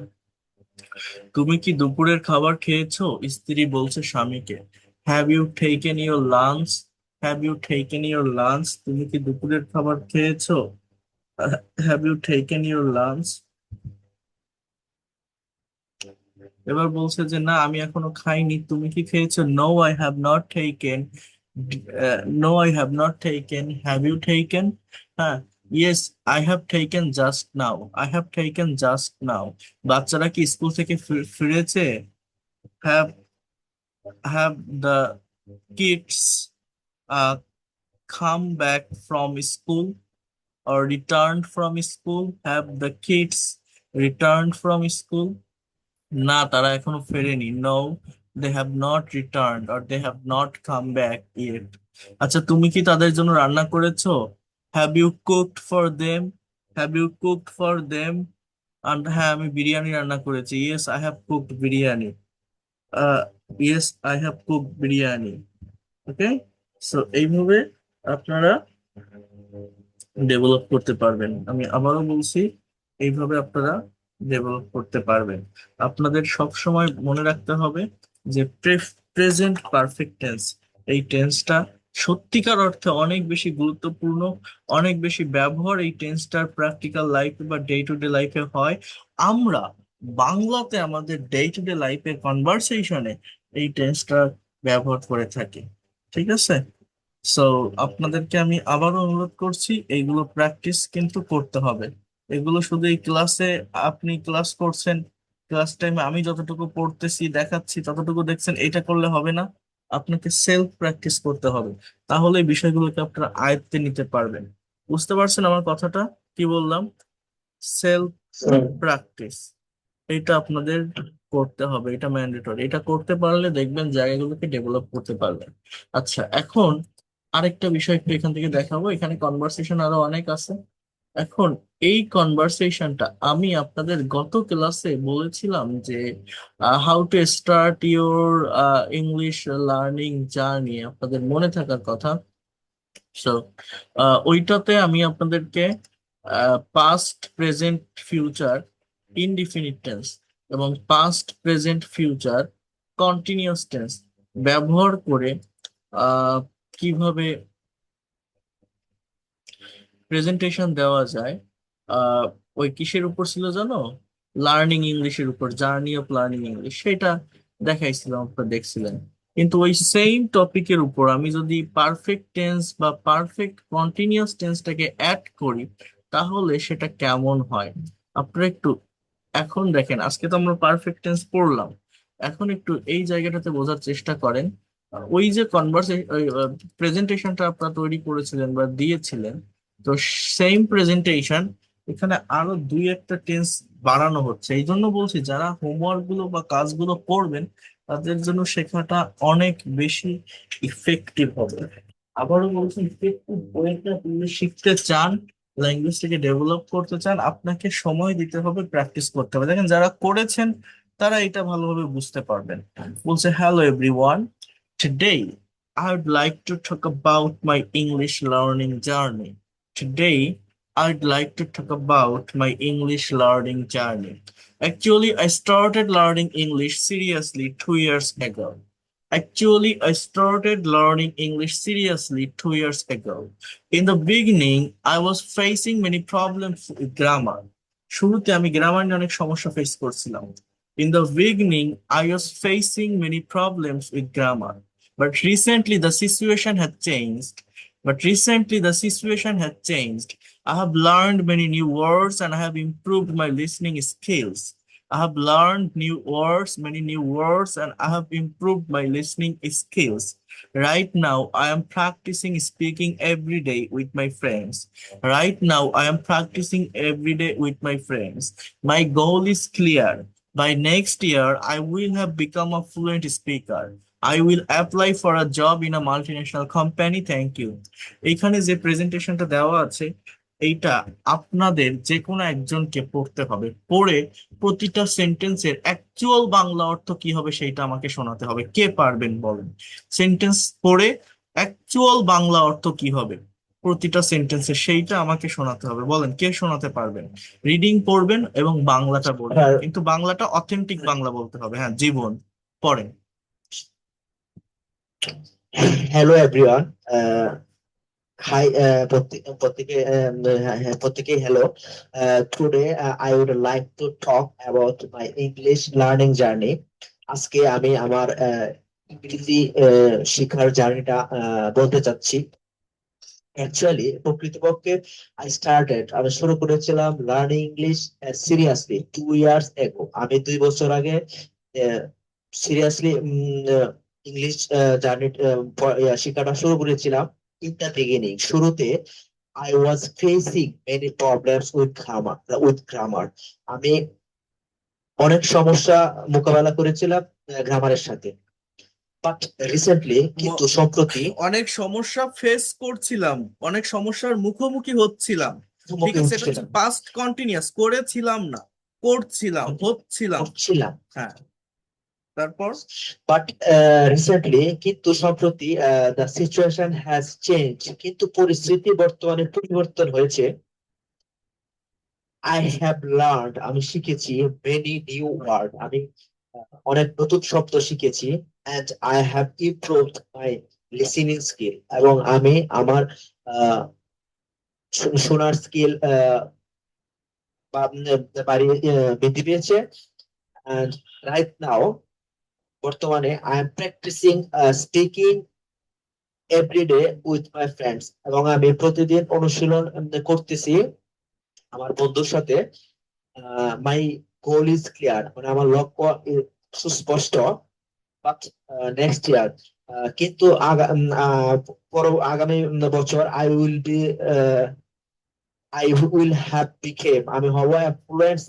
তুমি কি দুপুরের খাবার খেয়েছো? স্ত্রী বলছে স্বামীকে। Have you taken your lunch? Have you taken your lunch? তুমি কি দুপুরের খাবার খেয়েছো? Have you taken your lunch? এবার বলছে যে না, আমি এখনো খাইনি। তুমি কি খেয়েছো? No I have not taken, no I have not taken. Have you taken? হ্যাঁ, yes I have taken just now, I have taken just now. বাচ্চারা কি স্কুল থেকে ফিরেছে? Have have the kids uh, come back from school or returned from school? Have the kids returned from school? না, তারা এখনো ফেরেনি। No, they have not returned or they have not come back yet. আচ্ছা, তুমি কি তাদের জন্য রান্না করেছো? Have you cooked for them? Have you cooked for them? And হ্যাঁ, আমি বিরিয়ানি রান্না করেছি। Yes, I have cooked biryani. Uh, yes, I have cooked biryani. Okay, so এইভাবে আপনারা ডেভেলপ করতে পারবেন। আমি আবারও বলছি, এইভাবে আপনারা ডেভেলপ করতে পারবেন। আপনাদের সব সময় মনে রাখতে হবে যে প্রেজেন্ট পারফেক্ট টেন্স, এই টেন্সটা সত্যিকার অর্থে অনেক বেশি গুরুত্বপূর্ণ, অনেক বেশি ব্যবহার এই টেন্সটার প্র্যাকটিক্যাল লাইফে বা ডে টু ডে লাইফে হয়। আমরা বাংলাতে আমাদের ডে টু ডে লাইফে কনভারসেশনে এই টেন্সটা ব্যবহার করে থাকি। ঠিক আছে? সো আপনাদেরকে আমি আবারও অনুরোধ করছি, এইগুলো প্র্যাকটিস কিন্তু করতে হবে। এগুলো শুধু এই ক্লাসে, আপনি ক্লাস করছেন, ক্লাস টাইমে আমি যতটুকু পড়তেছি দেখাচ্ছি ততটুকু দেখছেন, এটা করলে হবে না। আপনাকে সেলফ প্র্যাকটিস করতে হবে, তাহলে এই বিষয়গুলোকে আপনারা আয়ত্তে নিতে পারবেন। বুঝতে পারছেন আমার কথাটা? কি বললাম? সেলফ প্র্যাকটিস, এটা আপনাদের করতে হবে, এটা ম্যান্ডেটরি। এটা করতে পারলে দেখবেন জায়গাগুলোকে ডেভেলপ করতে পারবেন। আচ্ছা, এখন আরেকটা বিষয় একটু এখান থেকে দেখাবো। এখানে কনভারসেশন আরো অনেক আছে, এখন এই কনভারসেশনটা আমি আপনাদের গত ক্লাসে বলেছিলাম যে how to start your English learning journey, আপনাদের মনে থাকার কথা। সো ওইটাতে আমি আপনাদেরকে past, present, future, indefinite tense এবং past, present, future, continuous tense ব্যবহার করে আহ, কিভাবে প্রেজেন্টেশন দেওয়া যায়, আহ ওই কিসের উপর ছিল জানো, লার্নিং ইংলিশের উপর, জার্নি অফ লার্নিং ইংলিশ, সেটা দেখাইছিলাম, আপনারা দেখছিলেন। কিন্তু ওই সেম টপিকের উপর আমি যদি পারফেক্ট টেন্স বা পারফেক্ট কন্টিনিউয়াস টেন্সটাকে অ্যাড করি, তাহলে সেটা কেমন হয় আপনারা একটু এখন দেখেন। আজকে তো আমরা পারফেক্ট টেন্স পড়লাম, এখন একটু এই জায়গাটাতে বোঝার চেষ্টা করেন। ওই যে কনভার্সেশন, প্রেজেন্টেশনটা আপনারা তৈরি করেছিলেন বা দিয়েছিলেন, তো সেম প্রেজেন্টেশন এখানে আরো দুই একটা টেন্স বাড়ানো হচ্ছে। এই জন্য বলছি, যারা হোমওয়ার্ক গুলো বা কাজগুলো করবেন, তাদের জন্য শেখাটা অনেক বেশি ইফেক্টিভ হবে। আবারও বলছি, ইফেক্টিভ ওয়েটা আপনি শিখতে চান, ল্যাঙ্গুয়েজটাকে ডেভেলপ করতে চান, আপনাকে সময় দিতে হবে, প্র্যাকটিস করতে হবে। দেখেন যারা করেছেন তারা এটা ভালোভাবে বুঝতে পারবেন। বলছে, hello everyone, today I would like to talk about my English learning journey. Today I'd like to talk about my English learning journey. Actually, I started learning English seriously 2 years ago. Actually, I started learning English seriously 2 years ago. In the beginning, I was facing many problems with grammar. শুরুতে আমি grammar নিয়ে অনেক সমস্যা face করছিলাম। In the beginning, I was facing many problems with grammar. But recently, the situation had changed. I have learned many new words and I have improved my listening skills. I have learned new words, many new words, and I have improved my listening skills. Right now, I am practicing speaking every day with my friends. Right now, I am practicing every day with my friends. My goal is clear. By next year, I will have become a fluent speaker. I will apply for a job in a multinational company. Thank you. এইখানে যে প্রেজেন্টেশনটা দেওয়া আছে, এইটা আপনাদের যে কোনো একজনকে পড়তে হবে। পড়ে প্রতিটা সেন্টেন্সের অ্যাকচুয়াল বাংলা অর্থ কি হবে সেইটা আমাকে শোনাতে হবে। কে পারবেন বলেন? সেন্টেন্স পড়ে অ্যাকচুয়াল বাংলা অর্থ কি হবে প্রতিটা সেন্টেন্সের, সেইটা আমাকে শোনাতে হবে। বলেন কে শোনাতে পারবেন? রিডিং পড়বেন এবং বাংলাটা বলবেন, Sir, কিন্তু বাংলাটা অথেন্টিক বাংলা বলতে হবে। হ্যাঁ, জীবন পড়েন। hello everyone. Hi, প্রত্যেকে hello. Today I would like to talk about my English learning journey. আজকে আমি আমার ইংরেজি শেখার জার্নিটা বলতে চাচ্ছি। অ্যাকচুয়ালি প্রকৃতপক্ষে আমি শুরু করেছিলাম লার্নিং ইংলিশ সিরিয়াসলি 2 ইয়ার্স এগো। আমি 2 বছর আগে সিরিয়াসলি ইংলিশ জার্নি শেখাটা শুরু করেছিলাম। ইন দ্য বিগিনিং, শুরুতে I was facing many problems with grammar. আমি অনেক সমস্যা মোকাবেলা করেছিলাম গ্রামারের সাথে। বাট রিসেন্টলি, কিন্তু সম্প্রতি অনেক সমস্যা ফেস করছিলাম, অনেক সমস্যার মুখোমুখি হচ্ছিলাম। ঠিক মুখোমুখি আছে, এটা হচ্ছে হচ্ছিলাম পাস্ট কন্টিনিউয়াস, করেছিলাম না, করছিলাম, হচ্ছিলাম। হচ্ছিলাম হ্যাঁ, তারপর বাট রিসেন্টলি, কিন্তু সম্প্রতি দ্য সিচুয়েশন হ্যাজ চেঞ্জ, কিন্তু পরিস্থিতি বর্তমানে পরিবর্তন হয়েছে। আই হ্যাভ লার্নড, আমি শিখেছি মেনি নিউ ওয়ার্ড, আমি অনেক নতুন শব্দ শিখেছি। And I have improved my listening skill, এবং আমি আমার আহ, শোনার স্কিল বৃদ্ধি পেয়েছে। এন্ড রাইট নাও, বর্তমানে I am practising speaking every day with my friends, এবং আমি প্রতিদিন অনুশীলন করতেছি আমার বন্ধুর সাথে। মাই গোল ইজ ক্লিয়ার, মানে আমার লক্ষ্য সুস্পষ্ট। বাট নেক্সট ইয়ার, কিন্তু আগামী বছর আই উইল হ্যাভ বিকেম, আমি হব ফ্লুয়েন্ট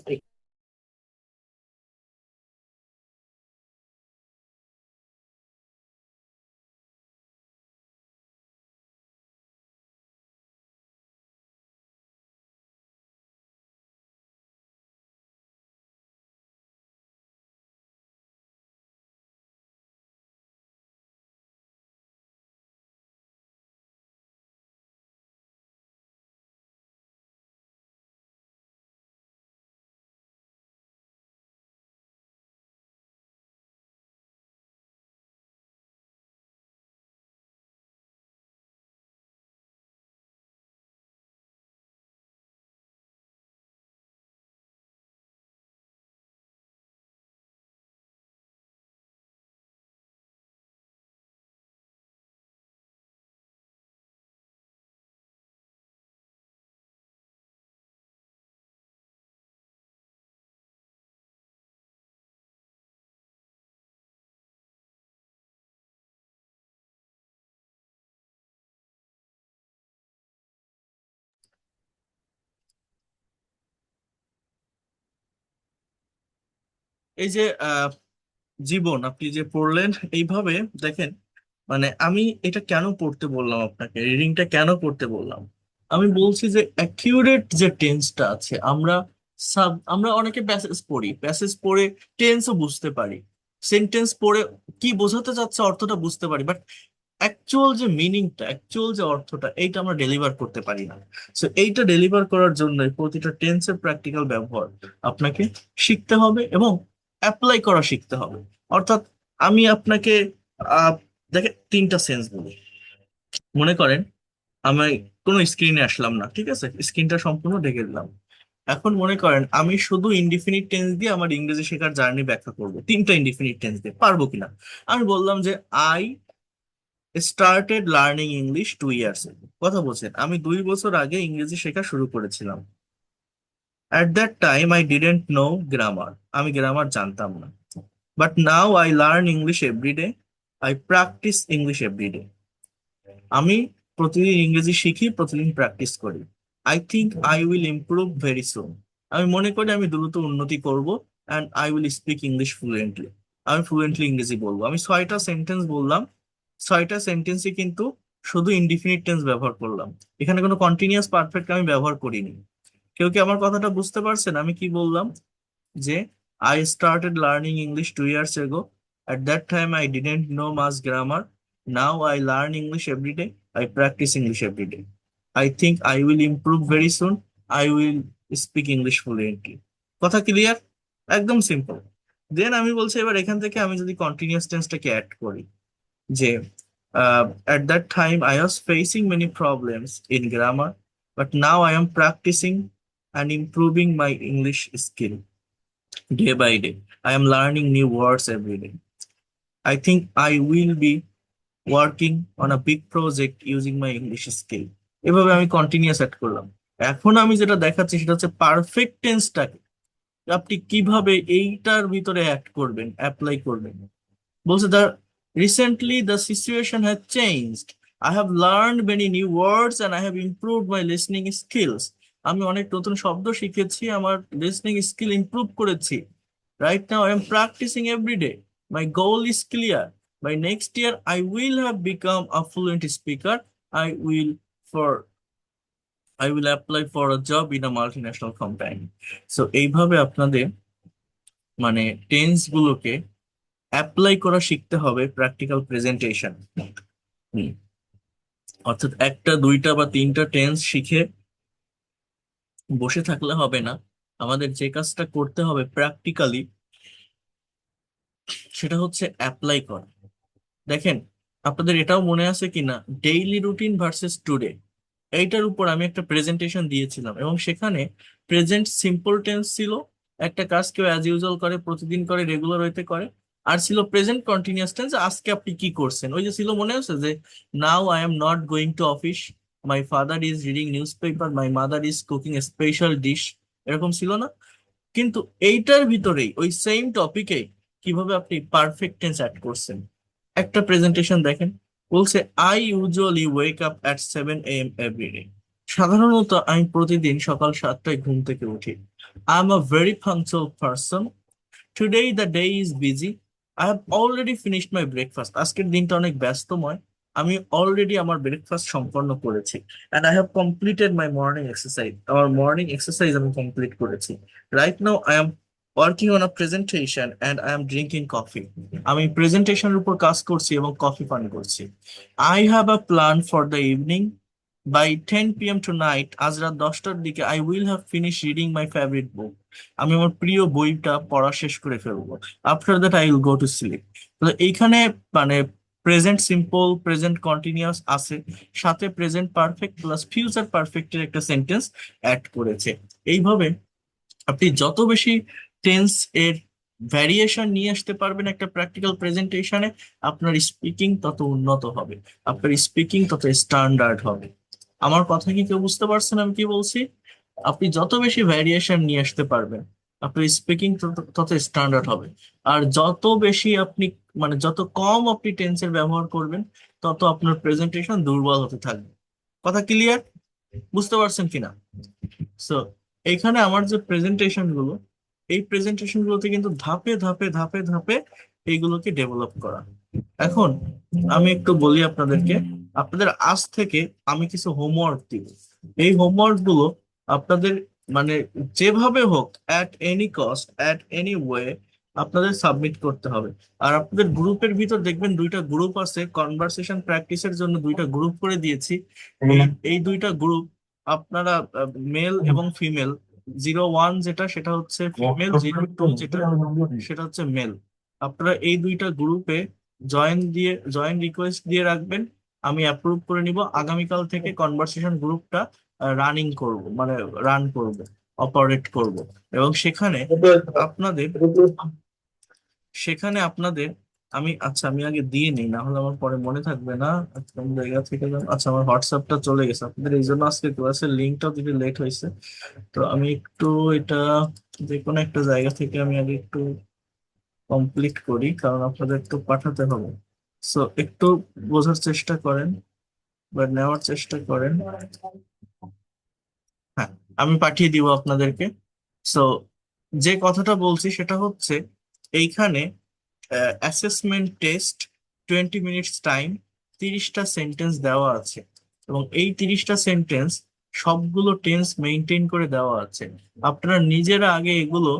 এই যে জীবন আপনি যে পড়লেন এইভাবে দেখেন, মানে আমি এটা কেন পড়তে বললাম আপনাকে, রিডিংটা কেন করতে বললাম, আমি বলছি যে অ্যাকিউরেট যে টেন্সটা আছে, আমরা অনেকে প্যাসেজ পড়ি, প্যাসেজ পড়ে টেন্সও বুঝতে পারি, সেন্টেন্স পড়ে কি বোঝাতে চাচ্ছে অর্থটা বুঝতে পারি, বাট অ্যাকচুয়াল যে মিনিংটা, অ্যাকচুয়াল যে অর্থটা, এইটা আমরা ডেলিভার করতে পারি না। সো এইটা ডেলিভার করার জন্য প্রতিটা টেন্সের প্র্যাকটিক্যাল ব্যবহার আপনাকে শিখতে হবে এবং অ্যাপ্লাই করা শিখতে হবে। অর্থাৎ আমি আপনাকে আহ দেখে তিনটা সেন্স বলি। মনে করেন আমি কোনো স্ক্রিনে আসলাম না, ঠিক আছে, স্ক্রিনটা সম্পূর্ণ ঢেকে দিলাম। এখন মনে করেন আমি শুধু ইনডিফিনিট টেন্স দিয়ে আমার ইংরেজি শেখার জার্নি ব্যাখ্যা করব, তিনটা ইনডিফিনিট টেন্স দিয়ে পারবো কিনা। আমি বললাম যে I started learning English 2 years, কথা বলছেন আমি 2 বছর আগে ইংরেজি শেখা শুরু করেছিলাম। At that time I didn't know grammar, আমি গ্রামার জানতাম না। But now I learn English every day, I practise English every day, আমি প্রতিদিন ইংরেজি শিখি, প্রতিদিন প্র্যাকটিস করি। I think I will improve very soon, আমি মনে করি আমি দ্রুত উন্নতি করব। And I will speak English fluently, আমি ফ্লুয়েন্টলি ইংরেজি বলবো। আমি 6টা সেন্টেন্স বললাম, 6টা সেন্টেন্সই কিন্তু শুধু ইনডিফিনিট টেন্স ব্যবহার করলাম, এখানে কোনো কন্টিনিউয়াস পারফেক্ট আমি ব্যবহার করিনি। কেউ কি আমার কথাটা বুঝতে পারছেন আমি কি বললাম? যে I started learning English 2 years ago, at that time I didn't know much grammar, now I learn English every day, I practise English every day, I think I will improve very soon, I will speak English fluently. কথা clear? একদম simple. Then আমি বলছি এবার এখান থেকে আমি যদি continuous টেন্সটাকে add করি, যে at that time I was facing many problems in grammar, but now I am practicing and improving my English skill day by day. I am learning new words every day. I think I will be working on a big project using my English skill. এভাবে আমি continuous add করলাম। এখন আমি যেটা দেখাচ্ছি সেটা হচ্ছে perfect টেন্সটাকে আপনি কিভাবে এইটার ভিতরে অ্যাড করবেন, অ্যাপ্লাই করবেন। বলছে the recently the situation has changed. I have learned many new words and I have improved my listening skills. আমি অনেক নতুন শব্দ শিখেছি, আমার লিসনিং স্কিল ইমপ্রুভ করেছি। Right now I am practicing every day. My goal is clear. By next year I will have become a fluent speaker. I will for I will apply for a job in a multinational company. So এইভাবে আপনাদের মানে tense গুলোকে apply করা শিখতে হবে practical presentation. অর্থাৎ একটা দুইটা বা তিনটা টেন্স শিখে বসে থাকলে হবে না, আমাদের যে কাজটা করতে হবে প্র্যাকটিক্যালি সেটা হচ্ছে অ্যাপ্লাই করা। দেখেন আপনাদের এটাও মনে আছে কিনা, ডেইলি রুটিন ভার্সেস টুডে, এইটার উপর আমি একটা প্রেজেন্টেশন দিয়েছিলাম এবং সেখানে প্রেজেন্ট সিম্পল টেন্স ছিল, একটা কাজ কেউ অ্যাজ ইউজুয়াল করে, প্রতিদিন করে, রেগুলার হইতে করে। আর ছিল প্রেজেন্ট কন্টিনিউয়াস টেন্স, আজকে আপনি কি করছেন, ওই যে ছিল মনে আছে যে নাও I am not going to office, my father is reading news paper, my mother is cooking a special dish, এরকম ছিল না? কিন্তু এইটার ভিতরেই ওই সেম টপিকে কিভাবে আপনি পারফেক্ট টেন্স অ্যাড করছেন। একটা প্রেজেন্টেশন দেখেন, বলছে I usually wake up at 7 AM every day, সাধারণত আমি প্রতিদিন সকাল 7টায় ঘুম থেকে উঠি। I am a very punctual person, today the day is busy, I have already finished my breakfast, আজকের দিনটা অনেক ব্যস্তময়, আমি অলরেডি আমার ব্রেকফাস্ট সম্পন্ন করেছি। And I have completed my morning exercise, আমার মর্নিং এক্সারসাইজ আমি কমপ্লিট করেছি। Right now I am working on a presentation and I am drinking coffee, আমি প্রেজেন্টেশনের উপর কাজ করছি এবং কফি পান করছি। I have a plan for the evening, by 10 PM tonight, আজ রাত 10টার দিকে I will have finish reading my favourite book, আমি আমার প্রিয় বইটা পড়া শেষ করে ফেলবো। After that I will go to sleep. তো এইখানে মানে প্রেজেন্ট সিম্পল, প্রেজেন্ট কন্টিনিউয়াস আছে, সাথে প্রেজেন্ট পারফেক্ট প্লাস ফিউচার পারফেক্টের একটা সেন্টেন্স অ্যাড করেছে। এইভাবে আপনি যত বেশি টেন্স এর ভ্যারিয়েশন নিয়ে আসতে পারবেন একটা প্র্যাকটিক্যাল প্রেজেন্টেশনে, আপনার স্পিকিং তত উন্নত হবে, আপনার স্পিকিং তত স্ট্যান্ডার্ড হবে। আমার কথা কি কেউ বুঝতে পারছেন আমি কি বলছি? আপনি যত বেশি ভ্যারিয়েশন নিয়ে আসতে পারবেন, আপনার স্পিকিং তত স্ট্যান্ডার্ড হবে। আর যত বেশি আপনি মানে যত কম আপনি টেন্সের ব্যবহার করবেন, তত আপনার প্রেজেন্টেশন দুর্বল হতে থাকবে। কথা ক্লিয়ার? বুঝতে পারছেন কিনা? সো এইখানে আমার যে প্রেজেন্টেশন গুলো, এই প্রেজেন্টেশন গুলোতে কিন্তু ধাপে ধাপে ধাপে ধাপে এইগুলোকে ডেভেলপ করা। এখন আমি একটু বলি আপনাদেরকে, আপনাদের আজ থেকে আমি কিছু হোমওয়ার্ক দিব। এই হোমওয়ার্ক গুলো আপনাদের মানে যেভাবে হোক, at any cost, at any way আপনাদের সাবমিট করতে হবে। আর আপনাদের গ্রুপের ভিতর দেখবেন দুইটা গ্রুপ আছে, কনভারসেশন প্র্যাকটিসের জন্য দুইটা গ্রুপ করে দিয়েছি। এই দুইটা গ্রুপ আপনারা মেল এবং ফিমেল, 01 যেটা সেটা হচ্ছে ফিমেল, 02 যেটা সেটা হচ্ছে মেল। আপনারা এই দুইটা গ্রুপে জয়েন রিকোয়েস্ট দিয়ে রাখবেন। আমি অ্যাপ্রুভ করে নিব। আগামীকাল থেকে কনভারসেশন গ্রুপটা রানিং করব, মানে রান করব, অপারেট করব। এবং আপনাদের সেখানে আপনাদের আমি আগে দিয়ে নিই, না হলে আমার পরে মনে থাকবে না। কোন জায়গা থেকে আচ্ছা, আমার হোয়াটসঅ্যাপটা চলে গেছে আপনাদের, এই জন্য আজকে ক্লাসের লিঙ্কটাও দিতে লেট হয়েছে। তো আমি একটু এটা যে কোনো একটা জায়গা থেকে আমি আগে একটু কমপ্লিট করি, কারণ আপনাদের একটু পাঠাতে হবে। সো একটু বোঝার চেষ্টা করেন বা নেওয়ার চেষ্টা করেন। হ্যাঁ, আমি পাঠিয়ে দিব আপনাদেরকে। সো যে কথাটা বলছি সেটা হচ্ছে, এইখানে অ্যাসেসমেন্ট টেস্ট, 20 মিনিটস টাইম, 30টা সেন্টেন্স দেওয়া আছে। এবং এই 30টা সেন্টেন্স সবগুলো টেন্স মেনটেন করে দেওয়া আছে। আপনারা নিজেরা আগে এগুলো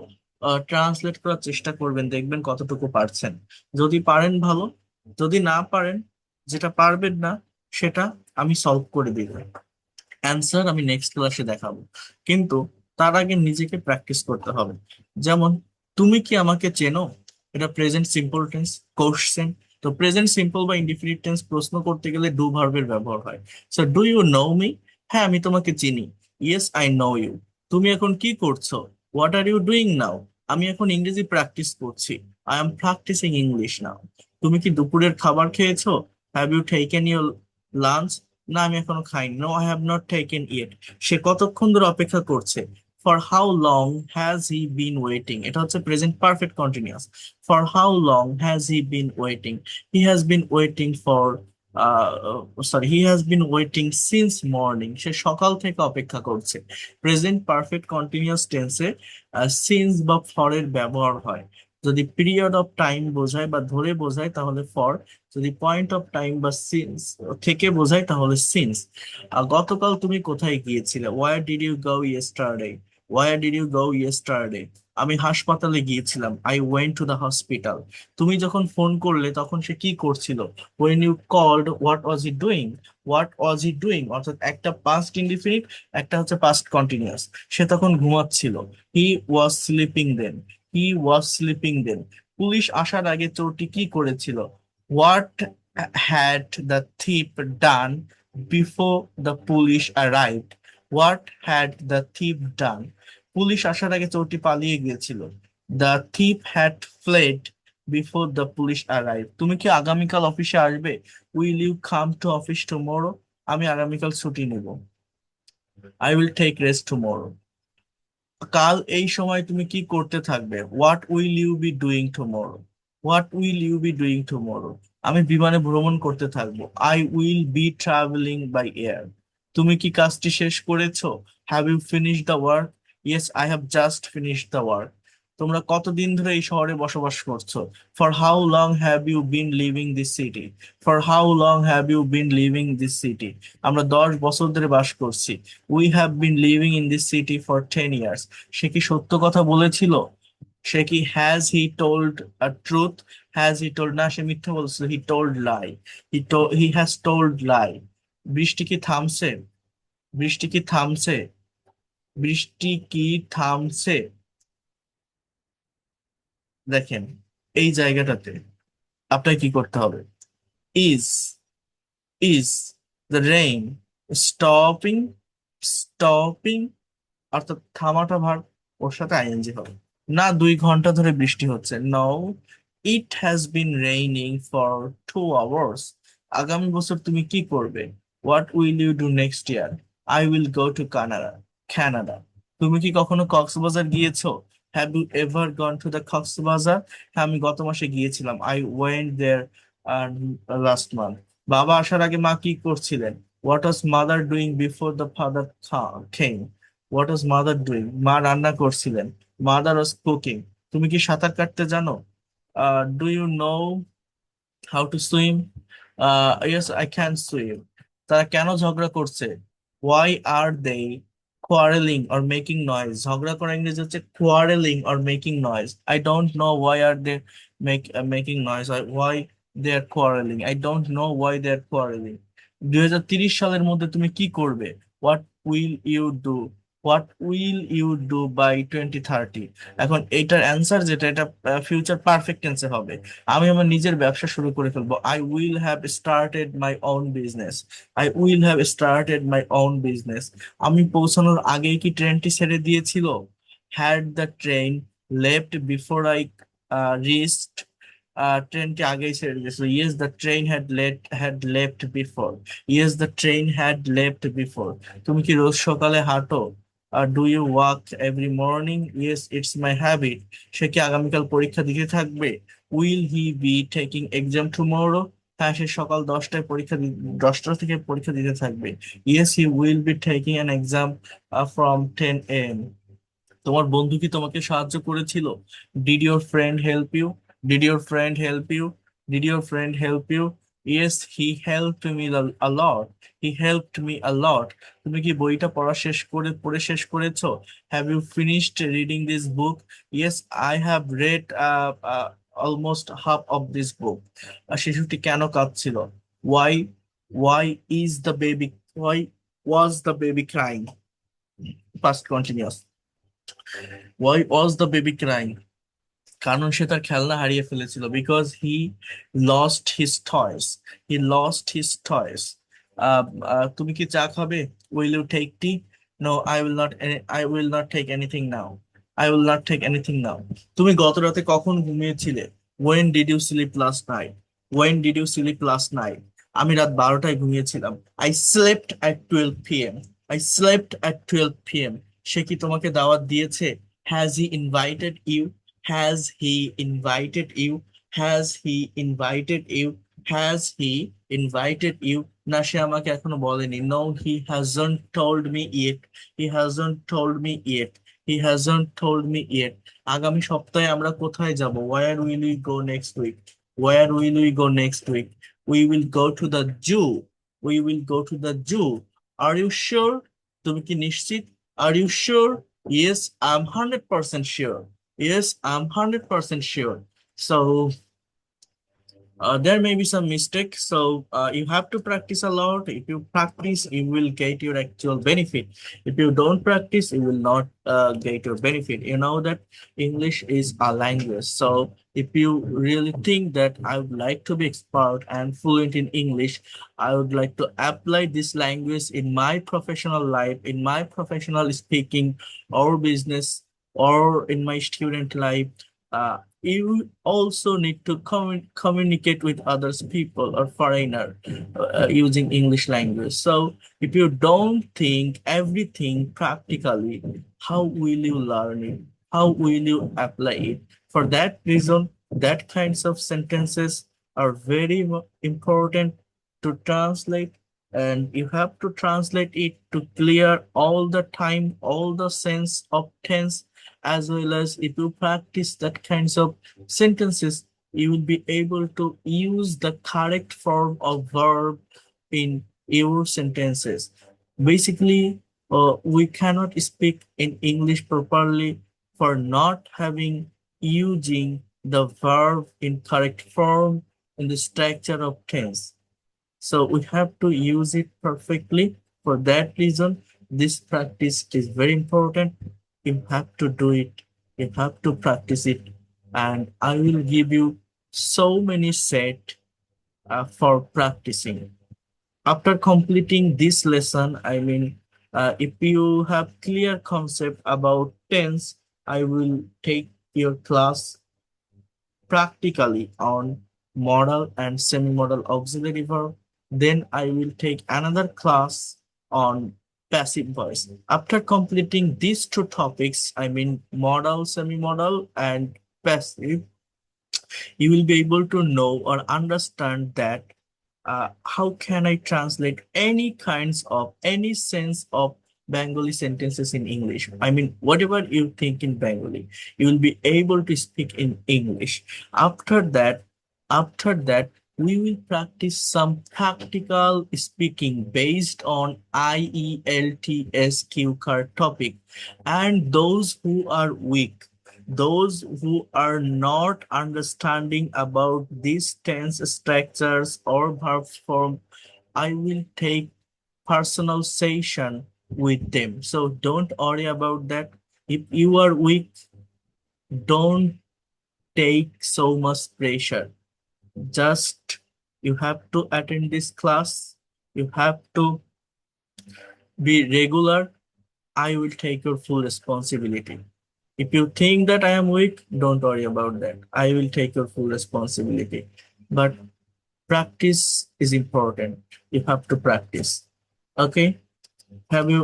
ট্রান্সলেট করার চেষ্টা করবেন, দেখবেন কতটুকু পারছেন। যদি পারেন ভালো, যদি না পারেন, যেটা পারবেন না সেটা আমি সলভ করে দিব, অ্যান্সার আমি নেক্সট ক্লাসে দেখাবো। কিন্তু তার আগে নিজেকে প্র্যাকটিস করতে হবে। যেমন, তুমি কি আমাকে চেনো, এটা প্রেজেন্ট সিম্পল টেন্স কোশ্চেন। তো প্রেজেন্ট সিম্পল বা ইনডিফিনিট টেন্স প্রশ্ন করতে গেলে ডু ভার্বের ব্যবহার হয়। So do you know me, হ্যাঁ আমি তোমাকে চিনি। Yes I know you. তুমি এখন কি করছো, what are you doing now, আমি এখন ইংরেজি প্র্যাকটিস করছি। I am practising English now. তুমি কি দুপুরের খাবার খেয়েছো, have you taken your lunch, না আমি এখনো খাইনি, no I have not taken yet. সে কতক্ষণ ধরে অপেক্ষা করছে, for how long has he been waiting, এটা হচ্ছে present perfect continuous. For how long has he been waiting, he has been waiting for he has been waiting since morning, সে সকাল থেকে অপেক্ষা করছে। প্রেজেন্ট পারফেক্ট কন্টিনিউয়াস টেন্সে since বা for এর ব্যবহার হয়। যদি পিরিয়ড অফ টাইম বোঝায় বা ধরে বোঝায় তাহলে ফর, যদি পয়েন্ট অফ টাইম বা সিন্স থেকে বোঝায় তাহলে সিন্স। গতকাল তুমি কোথায় গিয়েছিলে, where did you go yesterday, where did you go yesterday, আমি হাসপাতালে গিয়েছিলাম, I went to the hospital. তুমি যখন ফোন করলে তখন সে কি করছিল, when you called what was he doing, what was he doing, অর্থাৎ একটা পাস্ট ইনডিফিনিট, একটা হচ্ছে পাস্ট কন্টিনিউয়াস। সে তখন ঘুমাচ্ছিল, he was sleeping then, he was sleeping then। Police আসার আগে চোরটি কি করেছিল, what had the thief done before the police arrived, what had the thief done, police আসার আগে চোরটি পালিয়ে গিয়েছিল। the thief had fled before the police arrived। তুমি কি আগামীকাল অফিসে আসবে, will you come to office tomorrow, আমি আগামীকাল ছুটি নেব, I will take rest tomorrow। কাল এই সময় তুমি কি করতে থাকবে, what will you be doing tomorrow, what will you be doing tomorrow, আমি বিমানে ভ্রমণ করতে থাকবো, I will be travelling by air. তুমি কি কাজটি শেষ করেছো, have you finish the work, yes I have just finish the work. তোমরা কতদিন ধরে এই শহরে বসবাস করছো, for how long have you been living this city, for how long have you been living this city, আমরা 10 বছর ধরে বাস করছি, we have been living in this city for 10 years. সে কি সত্য কথা বলেছিল, সে কি has he told a truth, has he told, না সে মিথ্যা বলছিল, he told lie, he has told lie. বৃষ্টি কি থামছে, বৃষ্টি কি থামছে, বৃষ্টি কি থামছে। দেখেন, এই জায়গাটাতে আপনাকে কি করতে হবে, is is the rain stopping, stopping অর্থাৎ থামাটা ভার, ওর সাথে আইএনজি হবে। না 2 ঘন্টা ধরে বৃষ্টি হচ্ছে, no it has been raining for 2 hours. আগামী বছর তুমি কি করবে, what will you do next year, I will go to Canada, Canada. তুমি কি কখনো কক্সবাজার গিয়েছো, have you ever gone to the Cox's Bazar, হ্যাঁ আমি গত মাসে গিয়েছিলাম, I went there last month. বাবা আসার আগে মা কি করছিলেন, what was mother doing before the father came, What was mother doing? মা রান্না করছিলেন। Mother was cooking. তুমি কি সাঁতার কাটতে জানো? Do you know how to swim? Yes, I can swim. তারা কেন ঝগড়া করছে? Why are they quarreling or making noise? ঝগড়া করা ইংরেজি হচ্ছে quarreling or making noise. I don't know why are they making noise or why they are quarreling. I don't know why they are quarreling. 2030 সালের মধ্যে তুমি কি করবে? What will you do? What will you do by 2030? এখন এটার answer যেটা, এটা future perfect টেন্সে হবে। আমি আমার নিজের ব্যবসা শুরু করে ফেলবো। I will have started my own business. I will have started my own business. আমি পৌঁছানোর আগেই কি ট্রেনটি ছেড়ে দিয়েছিল? Had the train left before I reached? ট্রেনটি আগেই ছেড়ে দিয়েছিল। Yes the train had left before. Yes the train had left before. তুমি কি রোজ সকালে হাঁটো? Do you walk every morning? Yes it's my habit. সে কি আগামীকাল পরীক্ষা দিতে থাকবে? Will he be taking exam tomorrow? হ্যাঁ, সে সকাল 10টা থেকে পরীক্ষা দিতে থাকবে। Yes he will be taking an exam from 10 AM। তোমার বন্ধু কি তোমাকে সাহায্য করেছিল? Did your friend help you? Did your friend help you? Did your friend help you? Yes he helped me a lot. He helped me a lot. তুমি কি বইটা পড়ে শেষ করেছো? Have you finished reading this book? Yes I have red almost half of this book. শিশুটি কেন কাঁদছিল? Why why is the baby why was the baby crying? Past continuous. Why was the baby crying? কারণ সে তার খেলনা হারিয়ে ফেলেছিল। Because he lost his toys. He lost his toys. তুমি কি চা খাবে? Will you take tea? No, I will not take anything now. I will not take anything now. তুমি গত রাতে কখন ঘুমিয়েছিলে? When did you sleep last night? When did you sleep last night? আমি রাত 12টায় ঘুমিয়েছিলাম। I slept at 12 p.m. I slept at 12 p.m. সে কি তোমাকে দাওয়াত দিয়েছে? Has he invited you? Has he invited you? Has he invited you? Has he invited you? না, সে আমাকে এখনো বলেনি। No, he hasn't told me yet. He hasn't told me yet. He hasn't told me yet. আগামী সপ্তাহে আমরা কোথায় যাব? Where will we go next week? Where will we go next week? We will go to the zoo. We will go to the zoo. Are you sure? তুমি কি নিশ্চিত? Are you sure? Yes, I'm 100% sure. Yes, I'm 100% sure. So there may be some mistake. So you have to practice a lot. If you practice, you will get your actual benefit. If you don't practice, you will not get your benefit. You know that English is a language. So if you really think that I would like to be expert and fluent in English, I would like to apply this language in my professional life, in my professional speaking or business, or in my student life. You also need to communicate with others people or foreigner using English language. So if you don't think everything practically, how will you learn it? How will you apply it? For that reason, that kinds of sentences are very important to translate, and you have to translate it to clear all the time, all the sense of tense, as well as if you practice that kinds of sentences, you will be able to use the correct form of verb in your sentences. Basically, we cannot speak in English properly for not having using the verb in correct form in the structure of tense. So we have to use it perfectly. For that reason, this practice is very important. You have to do it. You have to practice it. And I will give you so many set for practicing. After completing this lesson, if you have clear concept about tense, I will take your class practically on modal and semi-modal auxiliary verb. Then I will take another class on passive voice. After completing these two topics, modal, semi-modal, and passive, you will be able to know or understand that how can I translate any kinds of, any sense of Bengali sentences in English. I mean, whatever you think in Bengali, you will be able to speak in English. After that, we will practice some practical speaking based on IELTS card topic. And those who are weak, those who are not understanding about these tense structures or verb form, I will take personal session with them. So don't worry about that. If you are weak, don't take so much pressure. Just you have to attend this class. You have to be regular. I will take your full responsibility. If you think that I am weak, don't worry about that. I will take your full responsibility. But practice is important. You have to practice. Okay? Have you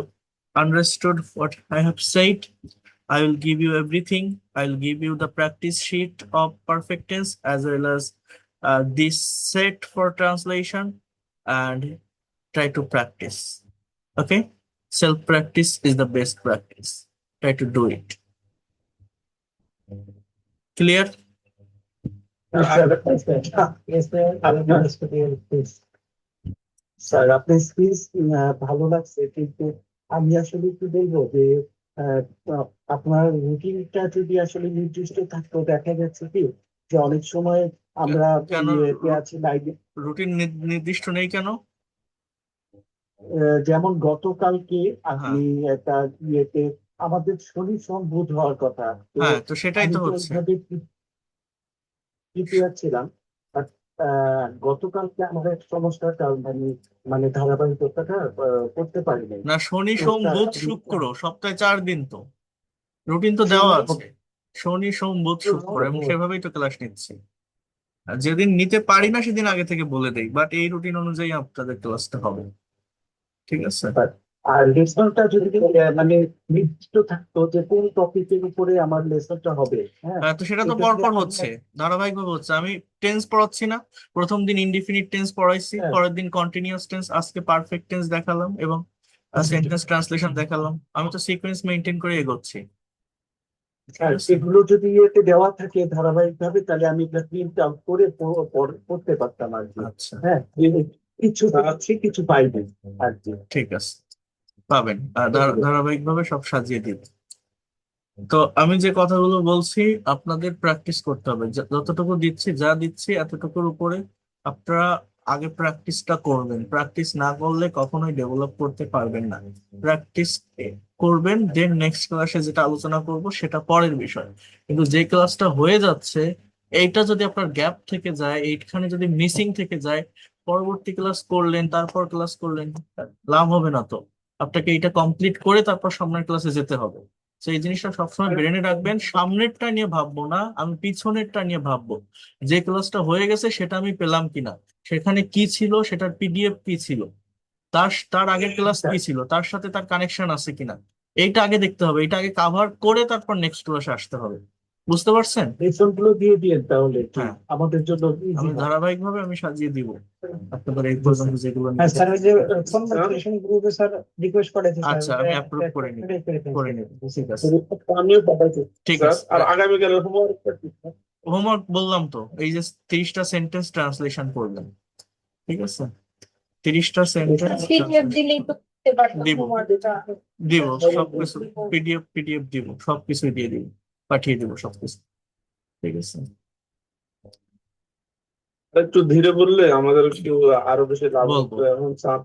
understood what I have said? I will give you everything. I will give you the practice sheet of perfect tense as well as this set for translation, and try to practice. Okay? Self practice is the best practice. Try to do it. Clear? Sir আপনার speech ভালো লাগছে, কিন্তু আমি আসলে একটু বলবো যে আহ, আপনার রুটিনটা যদি আসলে নির্দিষ্ট থাকতো, দেখা যাচ্ছে কি যে অনেক সময় আমরা কেন ইয়েতে আছি লাইভে, রুটিন নির্দিষ্ট নেই কেন? যেমন গতকালকে হ্যাঁ আপনি একটা ইয়েতে আমাদের শনি সোম বুধ হওয়ার কথা, তো হ্যাঁ, তো সেটাই আমি তো তো হচ্ছে। ওইভাবে প্রিপেয়ার ছিলাম। But, গতকালকে আমার এক সমস্যার কারণে আমি মানে ধারাবাহিকতাটা করতে পারি নাই। না, শনি তো সোম স্যার বুধ আমি শুক্র সপ্তাহে 4 দিন, তো রুটিন তো দেওয়া আছে। শনি সোম বুধ শুক্র এবং সেভাবেই তো ক্লাস নিচ্ছি। আর যেদিন নিতে পারি না সেদিন আগে থেকে বলে দেই, বাট এই রুটিন অনুযায়ী আপনাদের ক্লাসটা হবে। ঠিক আছে? আর লেসনটা যদি মানে নির্দিষ্ট থাকতো যে কোন টপিকের উপরে আমার লেসনটা হবে, হ্যাঁ তো সেটা তো এটা পরপর যদি হচ্ছে, ধারাবাহিক ভাবে হচ্ছে। আমি টেন্স পড়াচ্ছি না, প্রথম দিন ইনডিফিনিট টেন্স পড়াইছি, হ্যাঁ, পরের দিন কন্টিনিউয়াস টেন্স, আজকে পারফেক্ট টেন্স দেখালাম এবং সেন্টেন্স ট্রান্সলেশন দেখালাম। আমি তো সিকোয়েন্স মেনটেন করে এগোচ্ছি। আর সেগুলো যদি ইয়েতে দেওয়া থাকে ধারাবাহিক ভাবে, তাহলে আমি এটা প্রিন্ট আউট করে পড়তে পারতাম আর কি। আচ্ছা, হ্যাঁ, যে কিছু পাচ্ছি কিছু পাইনি আর কি। ঠিক আছে, পাবেন। ধারাবাহিক ভাবে সব সাজিয়ে দিব। তো আমি যে কথাগুলো বলছি আপনাদের প্র্যাকটিস করতে হবে। যতটুকু দিচ্ছি, যা দিচ্ছি এতটুকুর উপরে আপনারা আগে প্র্যাকটিসটা করবেন। প্র্যাকটিস না করলে কখনোই ডেভেলপ করতে পারবেন না। প্র্যাকটিস করবেন, দেন নেক্সট ক্লাসে যেটা আলোচনা করব সেটা পরের বিষয়। কিন্তু যে ক্লাসটা হয়ে যাচ্ছে, এইটা যদি আপনার গ্যাপ থেকে যায়, এইখানে যদি মিসিং থেকে যায়, পরবর্তী ক্লাস করলেন, তারপর ক্লাস করলেন, লাভ হবে না তো। আপনাকে এটা কমপ্লিট করে তারপর সামনের ক্লাসে যেতে হবে। তো এই জিনিসটা সবসময় ব্রেনে রাখবেন। সামনেরটা নিয়ে ভাববো না, আমি পিছনেরটা নিয়ে ভাববো। যে ক্লাসটা হয়ে গেছে সেটা আমি পেলাম কিনা, সেখানে কি ছিল, সেটার পিডিএফ কি ছিল, তার তার আগের ক্লাস কি ছিল, তার সাথে তার কানেকশন আছে কিনা, এইটা আগে দেখতে হবে। এটা আগে কাভার করে তারপর নেক্সট ক্লাসে আসতে হবে। বুঝতে পারছেন? লেসন গুলো দিয়ে দিয়ে তাহলে একটু হ্যাঁ, আমাদের জন্য ইজি আমি হয়। ধারাবাহিক ভাবে আমি সাজিয়ে দিব আপনাদের এই পর্যন্ত যেগুলো হ্যাঁ নিয়ে। স্যার, ওই যে কনভারসেশন গ্রুপে স্যার রিকোয়েস্ট করেছে স্যার, আচ্ছা, আমি অ্যাপ্রুভ করে নিব, করে নিব। ঠিক আছে, আমিও পাঠাচ্ছি ঠিক স্যার। আছে। আর আগামীকালের হোমওয়ার্ক হোমওয়ার্ক বললাম তো, এই যে 30টা সেন্টেন্স ট্রান্সলেশন করবেন। ঠিক আছে, 30টা সেন্টেন্স পিডিএফ দিলেই তো করতে পারতাম দিব, হোমওয়ার্কটা। দিব সবকিছু, পিডিএফ দিব, সবকিছু দিয়ে দিব, পাঠিয়ে দিব সবকিছু। ঠিক আছে, একটু ধীরে বললে আমাদের একটু আরো বেশি লাভ বলবো। হতো। এখন চাপ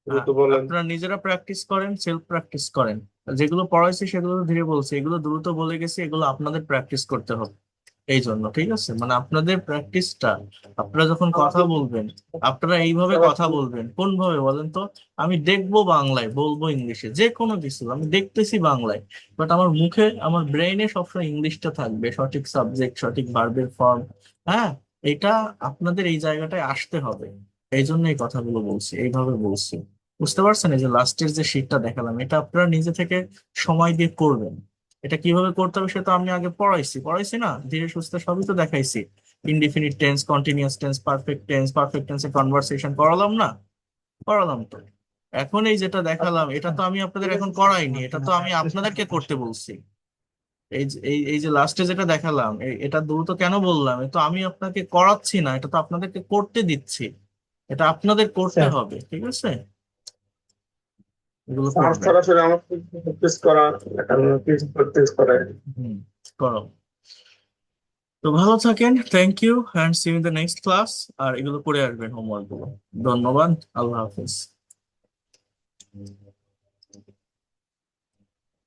দ্রুত বলেন। আপনারা নিজেরা প্র্যাকটিস করেন, সেলফ প্র্যাকটিস করেন। যেগুলো পড়াইছি সেগুলো ধীরে বলছি, এগুলো দ্রুত বলে গেছি, এগুলো আপনাদের প্র্যাকটিস করতে হবে। এই জন্য, ঠিক আছে, মানে আপনাদের প্র্যাকটিসটা, আপনারা যখন কথা বলবেন আপনারা এইভাবে কথা বলবেন। কোন ভাবে বলেন তো? আমি দেখবো বাংলায়, বলবো ইংলিশে, যে কোনো কিছু আমি দেখতেছি বাংলায়, বাট আমার মুখে, আমার ব্রেইনে সবসময় ইংলিশটা থাকবে, সঠিক সাবজেক্ট, সঠিক ভার্বের ফর্ম। হ্যাঁ, এটা আপনাদের এই জায়গাটায় আসতে হবে। এই জন্য এই কথাগুলো বলছি, এইভাবে বলছি। বুঝতে পারছেন? এই যে লাস্টের যে শীটটা দেখালাম, এটা আপনারা নিজে থেকে সময় দিয়ে করবেন। এটা কিভাবে করতে হবে সেটা আমি আগে পড়াইছি না, ধীরে সুস্থে সবই তো দেখাইছি। Indefinite tense, continuous tense, perfect tense, perfect টেন্সে কনভারসেশন করালাম না? করালাম তো। এখন এই যেটা দেখালাম এটা তো আমি আপনাদের এখন করাইনি, এটা তো আমি আপনাদেরকে করতে বলছি। এই যে লাস্টে যেটা দেখালাম এটা দ্রুত কেন বললাম, এটা তো আমি আপনাকে করাচ্ছি না, এটা তো আপনাদেরকে করতে দিচ্ছি, এটা আপনাদের করতে স্যার হবে, ঠিক আছে? এগুলো স্যার করবেন। সরাসরি আমার প্র্যাকটিস করা কারণ প্র্যাকটিস করায়। হুম, করো। তো ভালো থাকেন, thank you and see you in the next class. আর এগুলো করে আসবেন হোমওয়ার্ক গুলো। ধন্যবাদ, আল্লাহ হাফিজ।